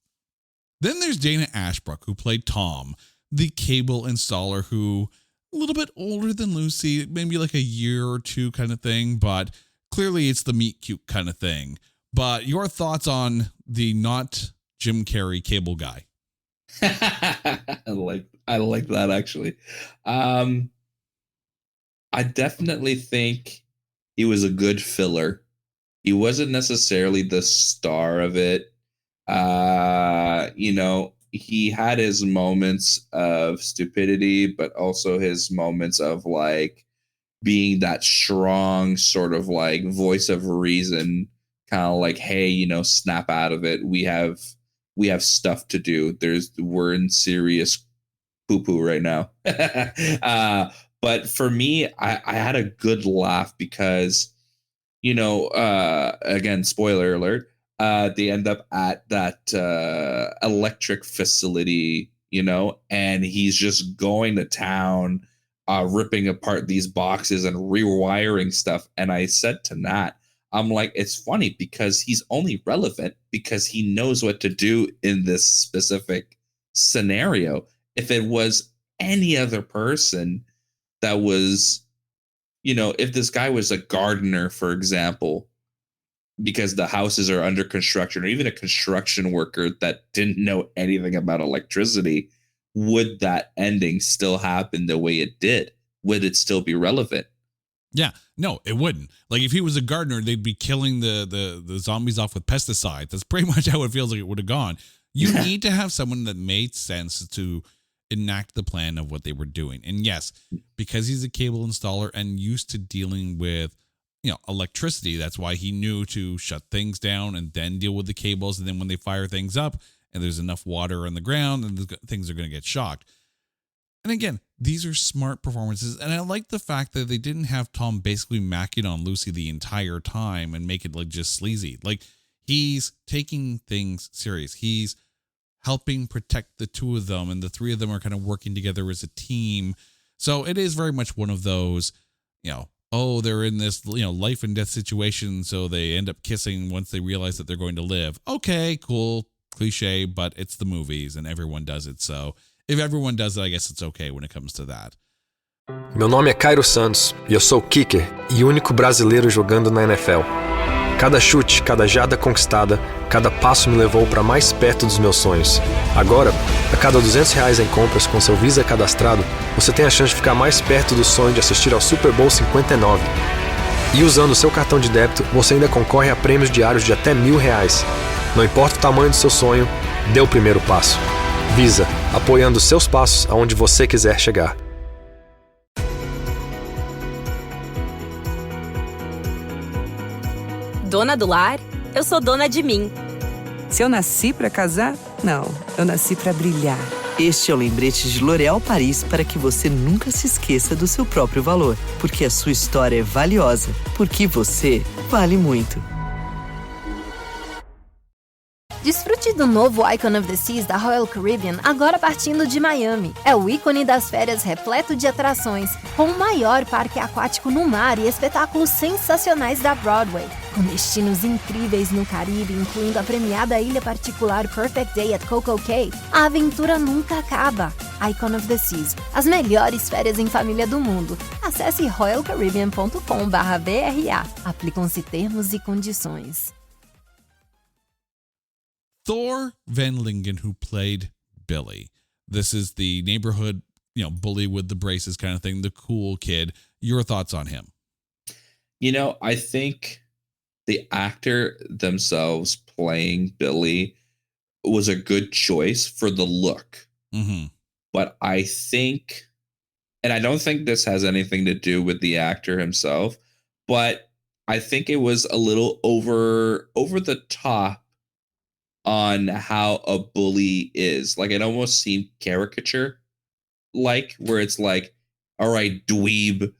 F: Then there's Dana Ashbrook, who played Tom, the cable installer, who a little bit older than Lucy, maybe like a year or two kind of thing, but clearly it's the meet cute kind of thing. But your thoughts on the not Jim Carrey cable guy?
G: I like that actually. I definitely think he was a good filler. He wasn't necessarily the star of it. He had his moments of stupidity, but also his moments of like being that strong sort of like voice of reason, kind of like, hey, snap out of it. We have stuff to do. We're in serious poo-poo right now. But for me, I had a good laugh because, again, spoiler alert, they end up at that electric facility, and he's just going to town, ripping apart these boxes and rewiring stuff. And I said to Nat, I'm like, it's funny because he's only relevant because he knows what to do in this specific scenario. If it was any other person that was, if this guy was a gardener, for example, because the houses are under construction, or even a construction worker that didn't know anything about electricity, would that ending still happen the way it did? Would it still be relevant?
F: Yeah, no, it wouldn't. Like if he was a gardener, they'd be killing the zombies off with pesticides. That's pretty much how it feels like it would have gone. You need to have someone that made sense to enact the plan of what they were doing. And yes, because he's a cable installer and used to dealing with, electricity, that's why he knew to shut things down and then deal with the cables. And then when they fire things up and there's enough water on the ground, and things are going to get shocked. And again, these are smart performances. And I like the fact that they didn't have Tom basically macking on Lucy the entire time and make it like just sleazy. Like he's taking things serious. He's helping protect the two of them, and the three of them are kind of working together as a team. So it is very much one of those, they're in this, life and death situation. So they end up kissing once they realize that they're going to live. Okay, cool, cliche, but it's the movies and everyone does it. So if everyone does it, I guess it's okay when it comes to that.
I: Meu nome é Cairo Santos e eu sou kicker e único brasileiro jogando na NFL. Cada chute, cada jarda conquistada, cada passo me levou para mais perto dos meus sonhos. Agora, a cada R$200 em compras com seu Visa cadastrado, você tem a chance de ficar mais perto do sonho de assistir ao Super Bowl 59. E usando o seu cartão de débito, você ainda concorre a prêmios diários de até R$1.000. Não importa o tamanho do seu sonho, dê o primeiro passo. Visa, apoiando seus passos aonde você quiser chegar.
B: Dona do lar, eu sou dona de mim.
J: Se eu nasci pra casar? Não, eu nasci pra brilhar. Este é o lembrete de L'Oréal Paris para que você nunca se esqueça do seu próprio valor. Porque a sua história é valiosa. Porque você vale muito.
K: Desfrute do novo Icon of the Seas da Royal Caribbean, agora partindo de Miami. É o ícone das férias repleto de atrações, com o maior parque aquático no mar e espetáculos sensacionais da Broadway. Com destinos incríveis no Caribe, incluindo a premiada ilha particular Perfect Day at Coco Cay, a aventura nunca acaba. Icon of the Seas, as melhores férias em família do mundo. Acesse royalcaribbean.com/BRA. Aplicam-se termos e condições.
F: Thor Van Lingen, who played Billy. This is the neighborhood, bully with the braces kind of thing, the cool kid. Your thoughts on him?
G: I think the actor themselves playing Billy was a good choice for the look.
F: Mm-hmm.
G: But I think, and I don't think this has anything to do with the actor himself, but I think it was a little over the top on how a bully is. Like it almost seemed caricature like, where it's like, all right, dweeb,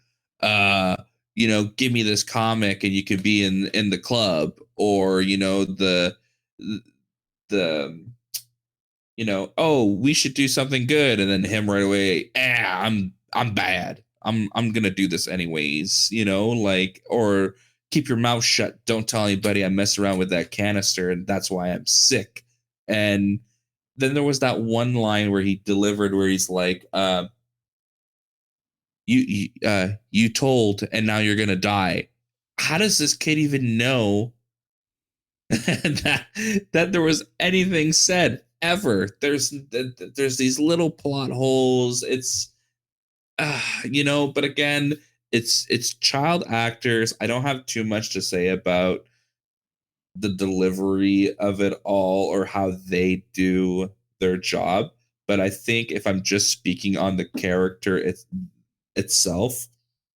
G: give me this comic and you could be in the club, or the oh, we should do something good, and then him right away, I'm bad. I'm gonna do this anyways, or keep your mouth shut. Don't tell anybody I messed around with that canister, and that's why I'm sick. And then there was that one line where he delivered where he's like, you told, and now you're gonna die. How does this kid even know that there was anything said ever? There's these little plot holes. It's but again, it's child actors. I don't have too much to say about the delivery of it all or how they do their job, but I think if I'm just speaking on the character itself,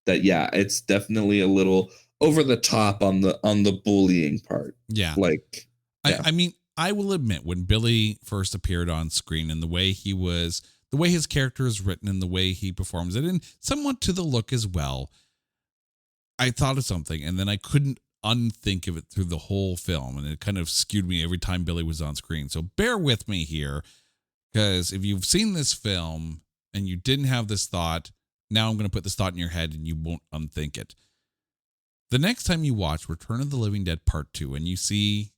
G: that it's definitely a little over the top on the bullying part.
F: Yeah.
G: Like, yeah.
F: I mean, I will admit, when Billy first appeared on screen and the way his character is written and the way he performs it, and somewhat to the look as well, I thought of something, and then I couldn't unthink of it through the whole film, and it kind of skewed me every time Billy was on screen. So bear with me here, because if you've seen this film and you didn't have this thought, now I'm going to put this thought in your head and you won't unthink it. The next time you watch Return of the Living Dead Part 2 and you see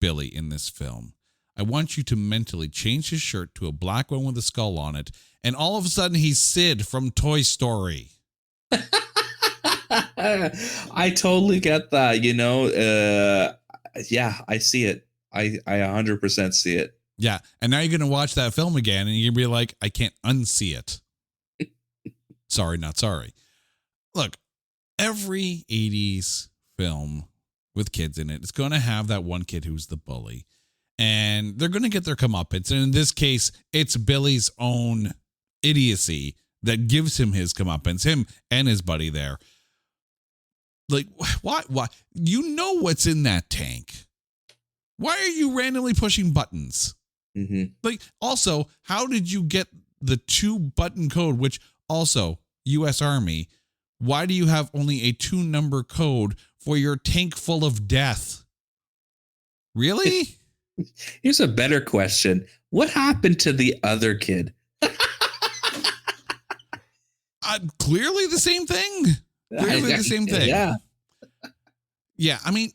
F: Billy in this film, I want you to mentally change his shirt to a black one with a skull on it, and all of a sudden he's Sid from Toy Story.
G: I totally get that, I see it. I 100% see it.
F: Yeah, and now you're going to watch that film again and you're going to be like, I can't unsee it. Sorry, not sorry. Look, every 80s film with kids in it is going to have that one kid who's the bully. And they're going to get their comeuppance. And in this case, it's Billy's own idiocy that gives him his comeuppance, him and his buddy there. Like, why? You know what's in that tank. Why are you randomly pushing buttons?
G: Mm-hmm.
F: Like, also, how did you get the 2-button code, which also, U.S. Army, why do you have only a 2-number code for your tank full of death? Really?
G: Here's a better question. What happened to the other kid?
F: Clearly the same thing. Clearly the same thing.
G: Yeah.
F: Yeah, I mean,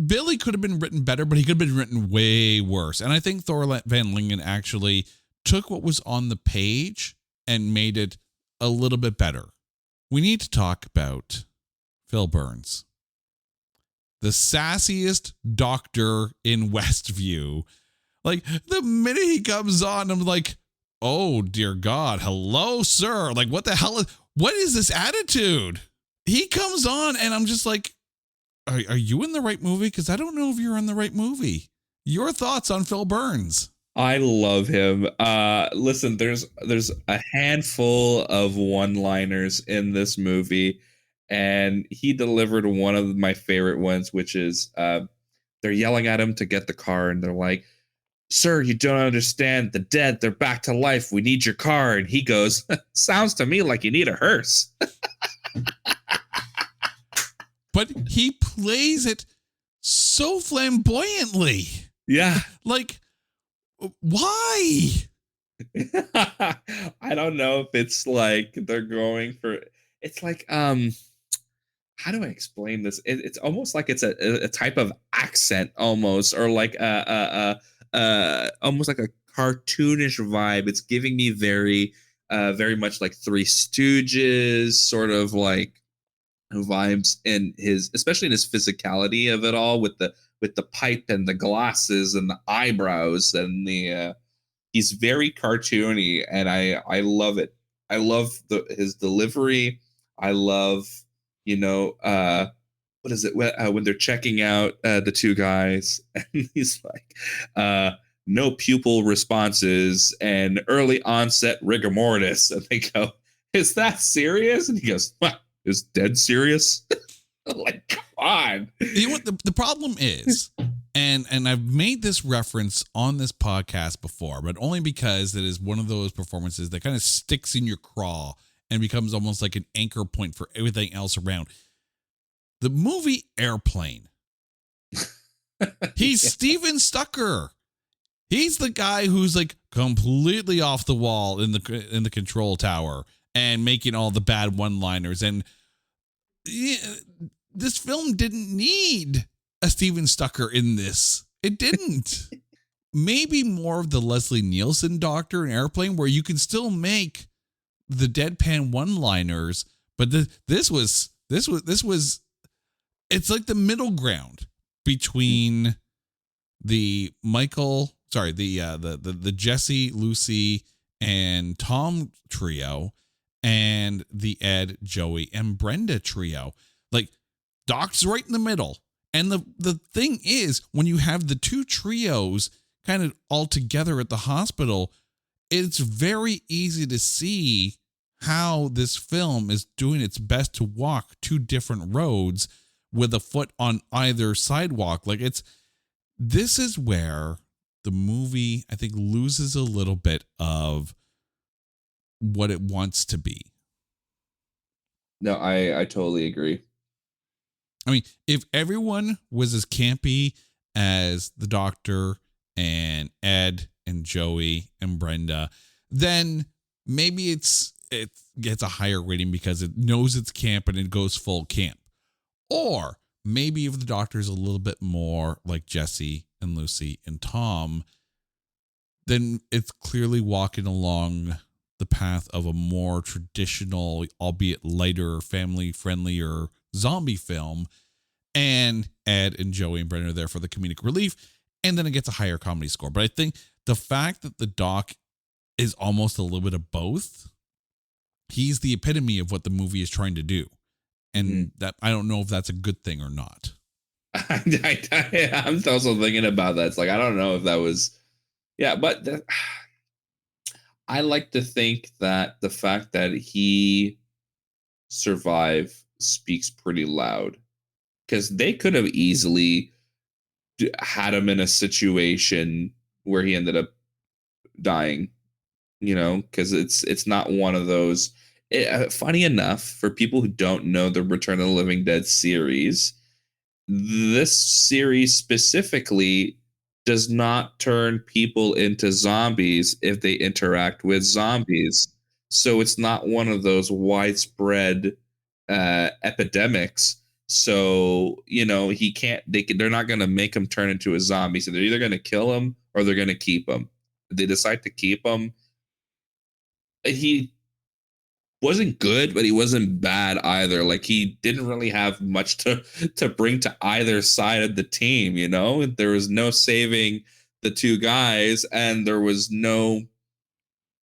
F: Billy could have been written better, but he could have been written way worse. And I think Thor Van Lingen actually took what was on the page and made it a little bit better. We need to talk about Phil Burns, the sassiest doctor in Westview. Like, the minute he comes on, I'm like, oh, dear God. Hello, sir. Like, what the hell what is this attitude? He comes on and I'm just like, are you in the right movie? Because I don't know if you're in the right movie. Your thoughts on Phil Burns?
G: I love him. Listen, there's a handful of one-liners in this movie, and he delivered one of my favorite ones, which is they're yelling at him to get the car, and they're like, "Sir, you don't understand. The dead, they're back to life. We need your car." And he goes, "Sounds to me like you need a hearse."
F: But he plays it so flamboyantly.
G: Yeah.
F: Like, why?
G: I don't know if it's like they're going for, it's like, how do I explain this? It's almost like it's a type of accent almost, or like almost like a cartoonish vibe. It's giving me very much like Three Stooges sort of like vibes in his, especially in his physicality of it all, with the pipe and the glasses and the eyebrows and the he's very cartoony, and I love it. I love his delivery. I love, what is it when they're checking out the two guys, and he's like, no pupil responses and early onset rigor mortis, and they go, "Is that serious?" And he goes, "What? Is dead serious?" Like, come on.
F: You know what the problem is, and I've made this reference on this podcast before, but only because it is one of those performances that kind of sticks in your craw and becomes almost like an anchor point for everything else around. The movie Airplane. He's Steven Stucker. He's the guy who's like completely off the wall in the control tower and making all the bad one-liners. And this film didn't need a Steven Stucker in this. It didn't. Maybe more of the Leslie Nielsen doctor in Airplane, where you can still make the deadpan one-liners, but this was it's like the middle ground between the Jesse, Lucy, and Tom trio and the Ed, Joey, and Brenda trio. Like, Doc's right in the middle. And the thing is, when you have the two trios kind of all together at the hospital, it's very easy to see how this film is doing its best to walk two different roads with a foot on either sidewalk. Like, this is where the movie, I think, loses a little bit of what it wants to be.
G: No, I totally agree.
F: I mean, if everyone was as campy as the Doctor and Ed and Joey and Brenda, then maybe it gets a higher rating because it knows it's camp and it goes full camp. Or maybe if the Doctor's a little bit more like Jesse and Lucy and Tom, then it's clearly walking along the path of a more traditional, albeit lighter, family-friendlier zombie film. And Ed and Joey and Brenda are there for the comedic relief. And then it gets a higher comedy score. But I think the fact that the Doc is almost a little bit of both, he's the epitome of what the movie is trying to do. And that, I don't know if that's a good thing or not.
G: I'm also thinking about that. It's like, I don't know if that was, but I like to think that the fact that he survived speaks pretty loud, because they could have easily had him in a situation where he ended up dying, because it's not one of those. Funny enough, for people who don't know the Return of the Living Dead series, this series specifically does not turn people into zombies if they interact with zombies. So it's not one of those widespread epidemics. So, they're not going to make him turn into a zombie. So they're either going to kill him or they're going to keep him. If they decide to keep him, he wasn't good, but he wasn't bad either. Like, he didn't really have much to bring to either side of the team, There was no saving the two guys, and there was no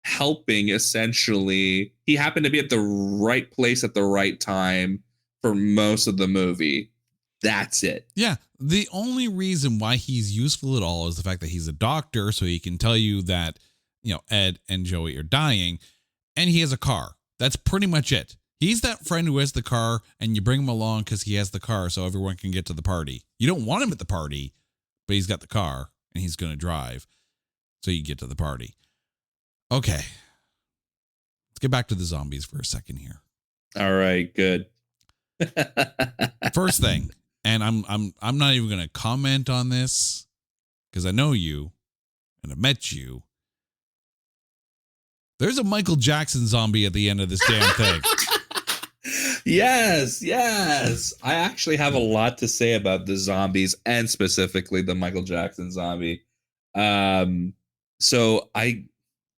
G: helping, essentially. He happened to be at the right place at the right time for most of the movie. That's it.
F: Yeah. The only reason why he's useful at all is the fact that he's a doctor, so he can tell you that, Ed and Joey are dying, and he has a car. That's pretty much it. He's that friend who has the car, and you bring him along because he has the car so everyone can get to the party. You don't want him at the party, but he's got the car, and he's going to drive, so you get to the party. Okay. Let's get back to the zombies for a second here.
G: All right, good.
F: First thing, and I'm not even going to comment on this because I know you and I met you. There's a Michael Jackson zombie at the end of this damn thing.
G: Yes. I actually have a lot to say about the zombies, and specifically the Michael Jackson zombie. So I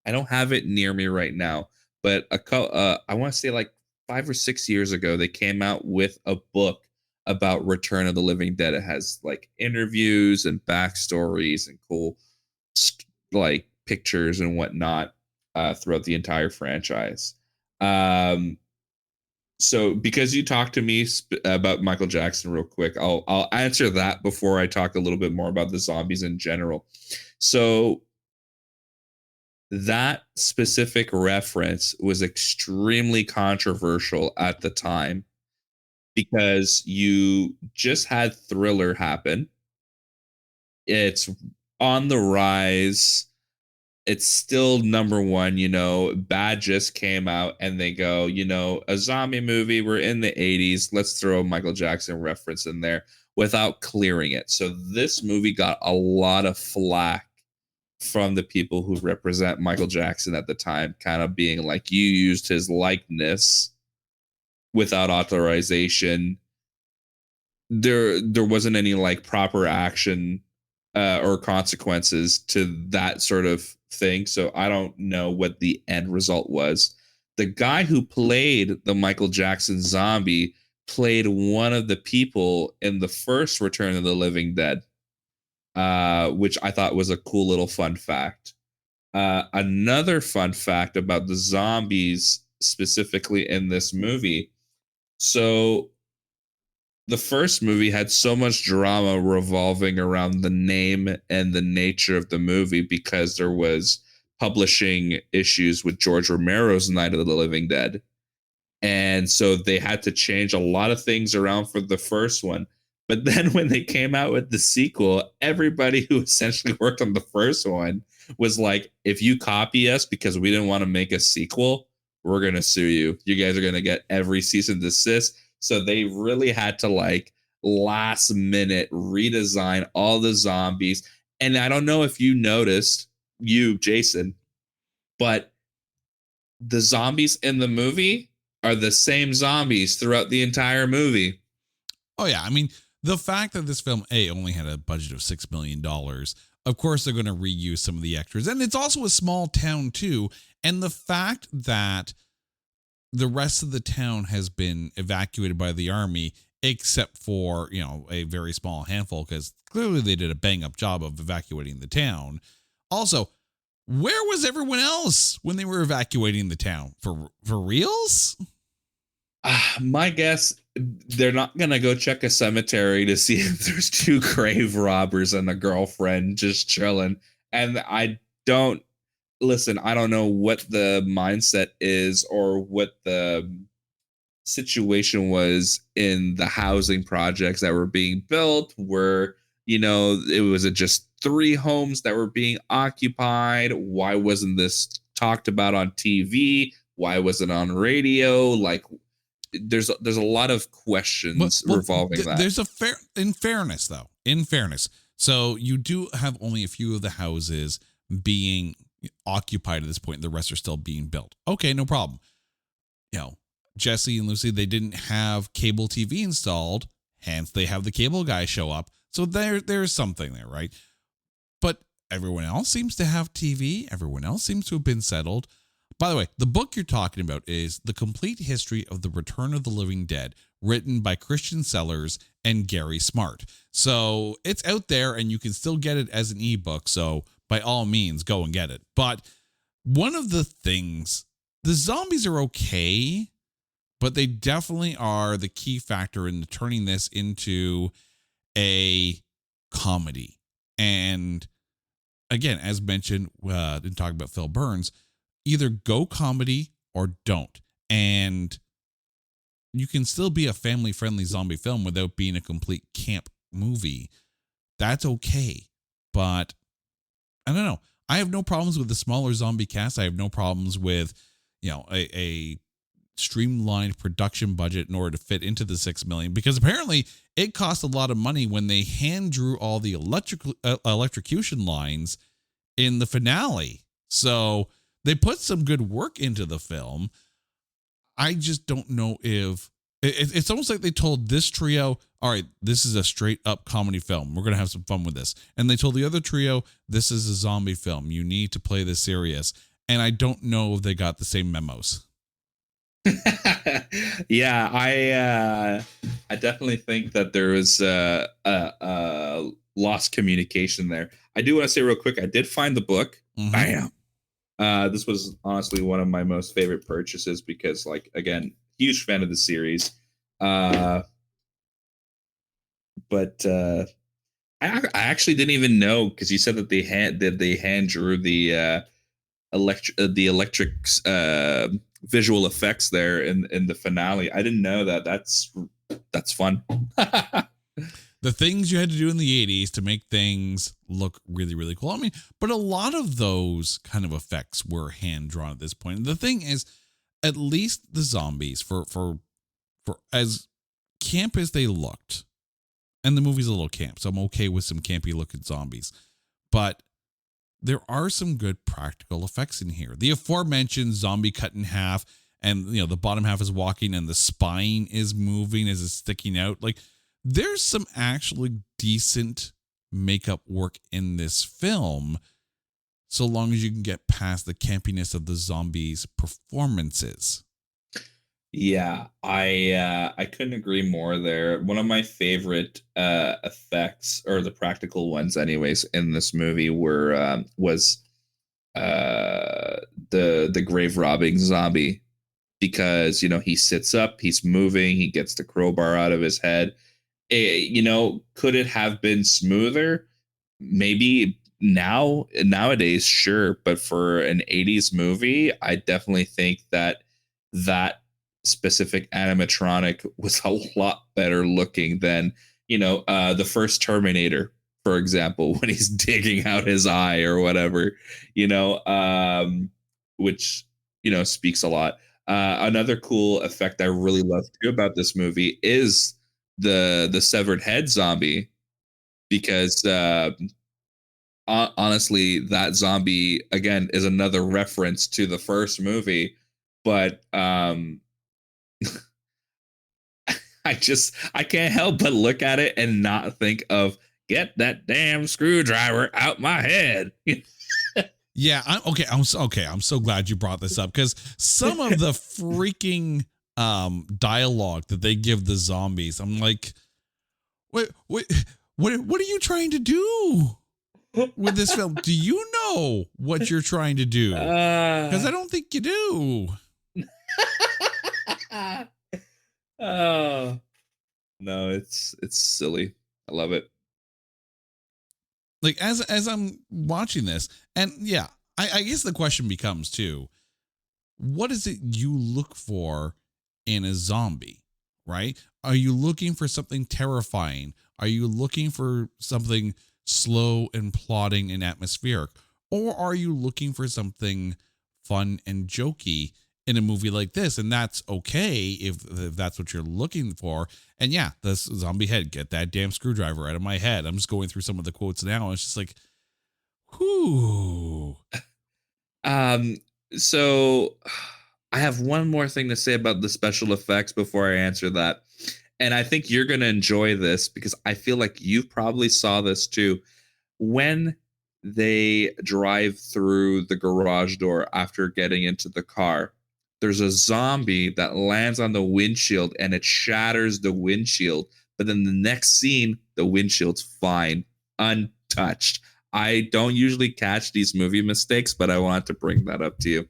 G: don't have it near me right now, but I want to say like 5 or 6 years ago, they came out with a book about Return of the Living Dead. It has like interviews and backstories and cool like pictures and whatnot throughout the entire franchise. So because you talked to me about Michael Jackson real quick, I'll answer that before I talk a little bit more about the zombies in general. So that specific reference was extremely controversial at the time because you just had Thriller happen. It's on the rise. it's still number one. Bad just came out and they go, a zombie movie. We're in the 80s. Let's throw a Michael Jackson reference in there without clearing it. So this movie got a lot of flack from the people who represent Michael Jackson at the time, kind of being like, you used his likeness without authorization. There wasn't any like proper action or consequences to that sort of thing. So I don't know what the end result was. The guy who played the Michael Jackson zombie played one of the people in the first Return of the Living Dead, which I thought was a cool little fun fact. Another fun fact about the zombies specifically in this movie. So the first movie had so much drama revolving around the name and the nature of the movie because there was publishing issues with George Romero's Night of the Living Dead. And so they had to change a lot of things around for the first one. But then when they came out with the sequel, everybody who essentially worked on the first one was like, if you copy us because we didn't want to make a sequel, we're going to sue you. You guys are going to get every cease and desist. So they really had to like last minute redesign all the zombies. And I don't know if you noticed, you, Jason, but the zombies in the movie are the same zombies throughout the entire movie.
F: Oh, yeah. I mean, the fact that this film, only had a budget of $6 million, of course, they're going to reuse some of the extras. And it's also a small town, too. And the fact that the rest of the town has been evacuated by the army, except for, a very small handful, because clearly they did a bang up job of evacuating the town. Also, where was everyone else when they were evacuating the town? For reals?
G: My guess, they're not going to go check a cemetery to see if there's two grave robbers and a girlfriend just chilling. And I don't know what the mindset is or what the situation was in the housing projects that were being built, where, it was just 3 homes that were being occupied. Why wasn't this talked about on TV? Why wasn't it on radio? Like, there's a lot of questions revolving that.
F: There's in fairness, so you do have only a few of the houses being occupied at this point. The rest are still being built. Okay, no problem. Jesse and Lucy, they didn't have cable TV installed, hence they have the cable guy show up. So there's something there, right? But everyone else seems to have TV. Everyone else seems to have been settled. By the way, the book you're talking about is The Complete History of the Return of the Living Dead, written by Christian Sellers and Gary Smart. So it's out there and you can still get it as an ebook. So by all means, go and get it. But one of the things, the zombies are okay, but they definitely are the key factor in turning this into a comedy. And again, as mentioned, in talking about Phil Burns, either go comedy or don't. And you can still be a family-friendly zombie film without being a complete camp movie. That's okay. But I don't know. I have no problems with the smaller zombie cast. I have no problems with, a streamlined production budget in order to fit into the $6 million, because apparently it cost a lot of money when they hand drew all the electrocution lines in the finale. So they put some good work into the film. I just don't know if it's almost like they told this trio, all right, this is a straight up comedy film. We're going to have some fun with this. And they told the other trio, this is a zombie film. You need to play this serious. And I don't know if they got the same memos.
G: Yeah, I definitely think that there was lost communication there. I do want to say real quick, I did find the book.
F: Mm-hmm.
G: Bam. This was honestly one of my most favorite purchases because, like, again, huge fan of the series. But I actually didn't even know, because you said that they hand drew the electric visual effects there in the finale. I didn't know that. That's fun.
F: the things you had to do in the 80s to make things look really, really cool. I mean, but a lot of those kind of effects were hand drawn at this point. And the thing is, at least the zombies, for as camp as they looked, and the movie's a little camp, so I'm okay with some campy looking zombies, but there are some good practical effects in here. The aforementioned zombie cut in half, and the bottom half is walking and the spine is moving as it's sticking out. Like, there's some actually decent makeup work in this film, so long as you can get past the campiness of the zombies' performances.
G: Yeah, I couldn't agree more there. One of my favorite effects, or the practical ones anyways, in this movie was the grave robbing zombie, because he sits up, he's moving, he gets the crowbar out of his head. Could it have been smoother? Maybe nowadays, sure, but for an 80s movie, I definitely think that specific animatronic was a lot better looking than the first Terminator, for example, when he's digging out his eye or whatever, which speaks a lot. Another cool effect I really love too about this movie is the severed head zombie, because honestly, that zombie again is another reference to the first movie, but I can't help but look at it and not think of, get that damn screwdriver out my head.
F: Yeah, I'm so glad you brought this up, because some of the freaking dialogue that they give the zombies, I'm like, what are you trying to do with this film? Do you know what you're trying to do? Because I don't think you do.
G: Oh no, it's silly. I love it.
F: Like, as I'm watching this, and yeah, I guess the question becomes too, what is it you look for in a zombie, right? Are you looking for something terrifying? Are you looking for something slow and plodding and atmospheric? Or are you looking for something fun and jokey in a movie like this? And that's okay if that's what you're looking for. And yeah, this zombie head, get that damn screwdriver out of my head. I'm just going through some of the quotes now, and it's just like, whoo.
G: So I have one more thing to say about the special effects before I answer that. And I think you're going to enjoy this, because I feel like you probably saw this too. When they drive through the garage door after getting into the car, there's a zombie that lands on the windshield and it shatters the windshield. But then the next scene, the windshield's fine, untouched. I don't usually catch these movie mistakes, but I wanted to bring that up to you.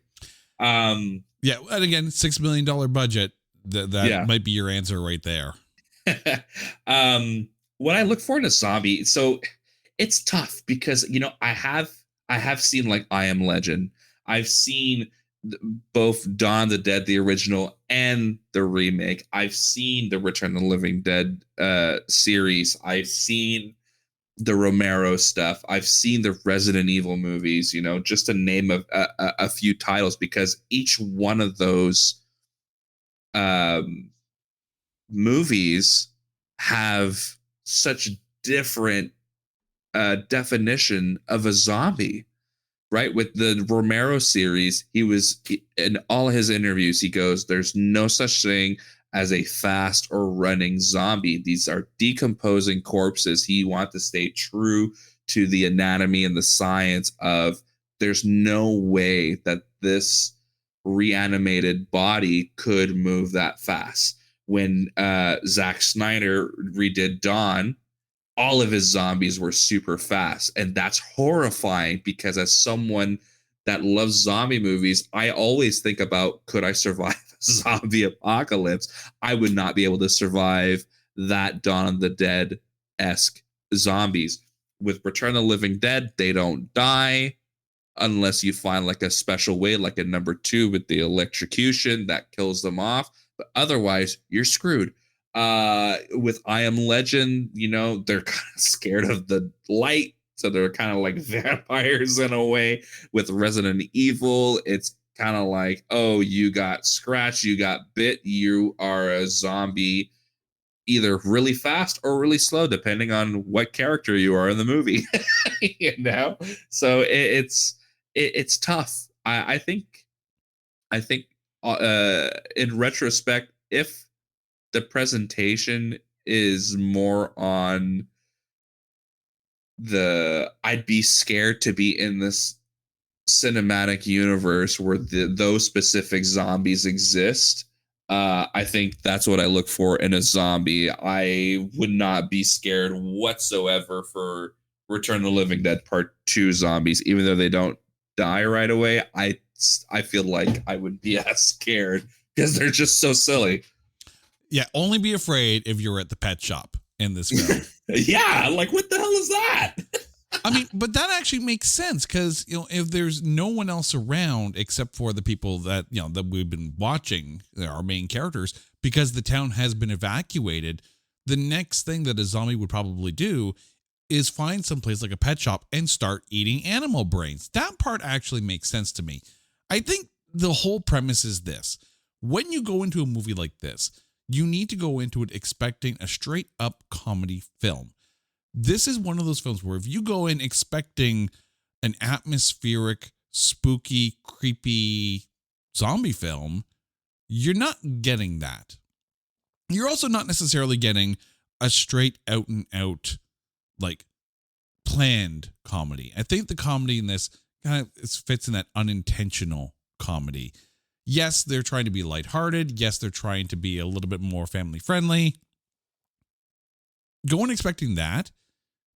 F: Yeah, and again, $6 million budget. That might be your answer right there.
G: What I look for in a zombie, so it's tough, because I have seen like I Am Legend. I've seen both Dawn of the Dead, the original, and the remake. I've seen the Return of the Living Dead series. I've seen the Romero stuff. I've seen the Resident Evil movies, just to name a few titles, because each one of those movies have such different definition of a zombie. Right? With the Romero series, in all his interviews, he goes, there's no such thing as a fast or running zombie. These are decomposing corpses. He wants to stay true to the anatomy and the science of, there's no way that this reanimated body could move that fast. When Zack Snyder redid Dawn, all of his zombies were super fast. And that's horrifying, because as someone that loves zombie movies, I always think about, could I survive a zombie apocalypse? I would not be able to survive that Dawn of the Dead-esque zombies. With Return of the Living Dead, they don't die unless you find like a special way, like in number 2 with the electrocution that kills them off. But otherwise, you're screwed. With I Am Legend, they're kind of scared of the light, so they're kind of like vampires in a way. With Resident Evil, it's kind of like, oh, you got scratched, you got bit, you are a zombie, either really fast or really slow, depending on what character you are in the movie. So it's tough. I think in retrospect, if the presentation is more on I'd be scared to be in this cinematic universe where those specific zombies exist. I think that's what I look for in a zombie. I would not be scared whatsoever for Return of the Living Dead Part 2 zombies, even though they don't die right away. I feel like I would be as scared because they're just so silly.
F: Yeah, only be afraid if you're at the pet shop in this film.
G: Yeah, like what the hell is that?
F: I mean, but that actually makes sense because, if there's no one else around except for the people that, that we've been watching, our main characters, because the town has been evacuated, the next thing that a zombie would probably do is find someplace like a pet shop and start eating animal brains. That part actually makes sense to me. I think the whole premise is this. When you go into a movie like this, you need to go into it expecting a straight up comedy film. This is one of those films where if you go in expecting an atmospheric, spooky, creepy zombie film, you're not getting that. You're also not necessarily getting a straight out and out, like, planned comedy. I think the comedy in this kind of fits in that unintentional comedy. Yes, they're trying to be lighthearted. Yes, they're trying to be a little bit more family friendly. Go in expecting that,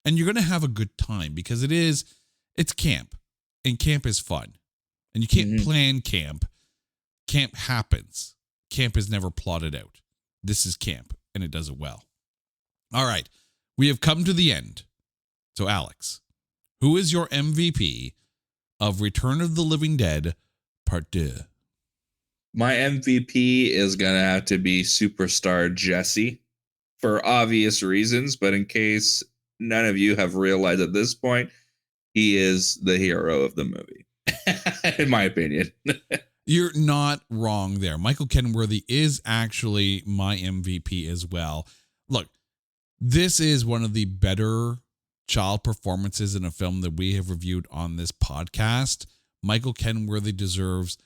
F: and you're going to have a good time because it's camp, and camp is fun. And you can't plan camp. Camp happens. Camp is never plotted out. This is camp, and it does it well. All right, we have come to the end. So, Alex, who is your MVP of Return of the Living Dead Part 2?
G: My MVP is going to have to be superstar Jesse for obvious reasons, but in case none of you have realized at this point, he is the hero of the movie, in my opinion.
F: You're not wrong there. Michael Kenworthy is actually my MVP as well. Look, this is one of the better child performances in a film that we have reviewed on this podcast. Michael Kenworthy deserves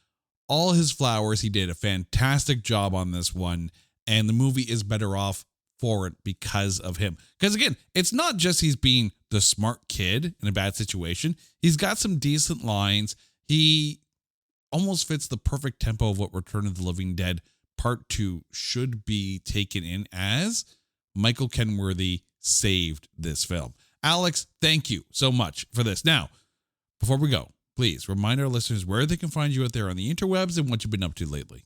F: all his flowers. He did a fantastic job on this one, and the movie is better off for it because of him. Because again, it's not just he's being the smart kid in a bad situation. He's got some decent lines. He almost fits the perfect tempo of what Return of the Living Dead Part 2 should be taken in as. Michael Kenworthy saved this film. Alex, thank you so much for this. Now, before we go, please remind our listeners where they can find you out there on the interwebs and what you've been up to lately.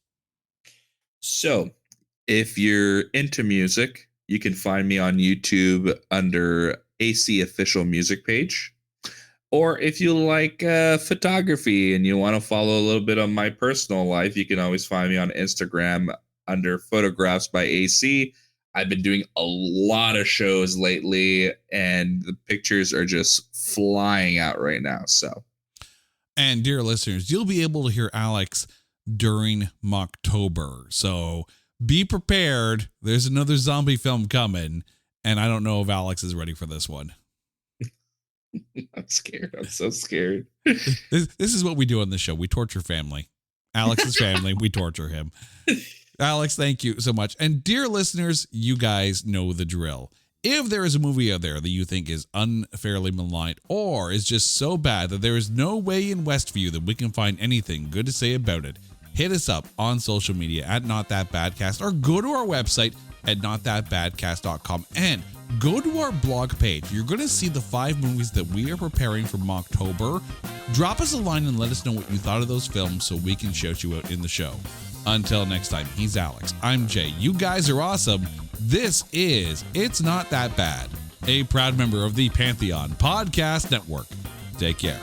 G: So, if you're into music, you can find me on YouTube under AC Official Music Page. Or if you like photography and you want to follow a little bit of my personal life, you can always find me on Instagram under Photographs by AC. I've been doing a lot of shows lately, and the pictures are just flying out right now. So,
F: and dear listeners, you'll be able to hear Alex during Mocktober. So be prepared. There's another zombie film coming, and I don't know if Alex is ready for this one.
G: I'm scared. I'm so scared.
F: This is what we do on the show. We torture family. Alex's family, we torture him. Alex, thank you so much. And dear listeners, you guys know the drill. If there is a movie out there that you think is unfairly maligned or is just so bad that there is no way in Westview that we can find anything good to say about it, hit us up on social media at NotThatBadcast or go to our website at NotThatBadcast.com and go to our blog page. You're going to see the 5 movies that we are preparing for Mocktober. Drop us a line and let us know what you thought of those films so we can shout you out in the show. Until next time, he's Alex. I'm Jay. You guys are awesome. This is It's Not That Bad, a proud member of the Pantheon Podcast Network. Take care.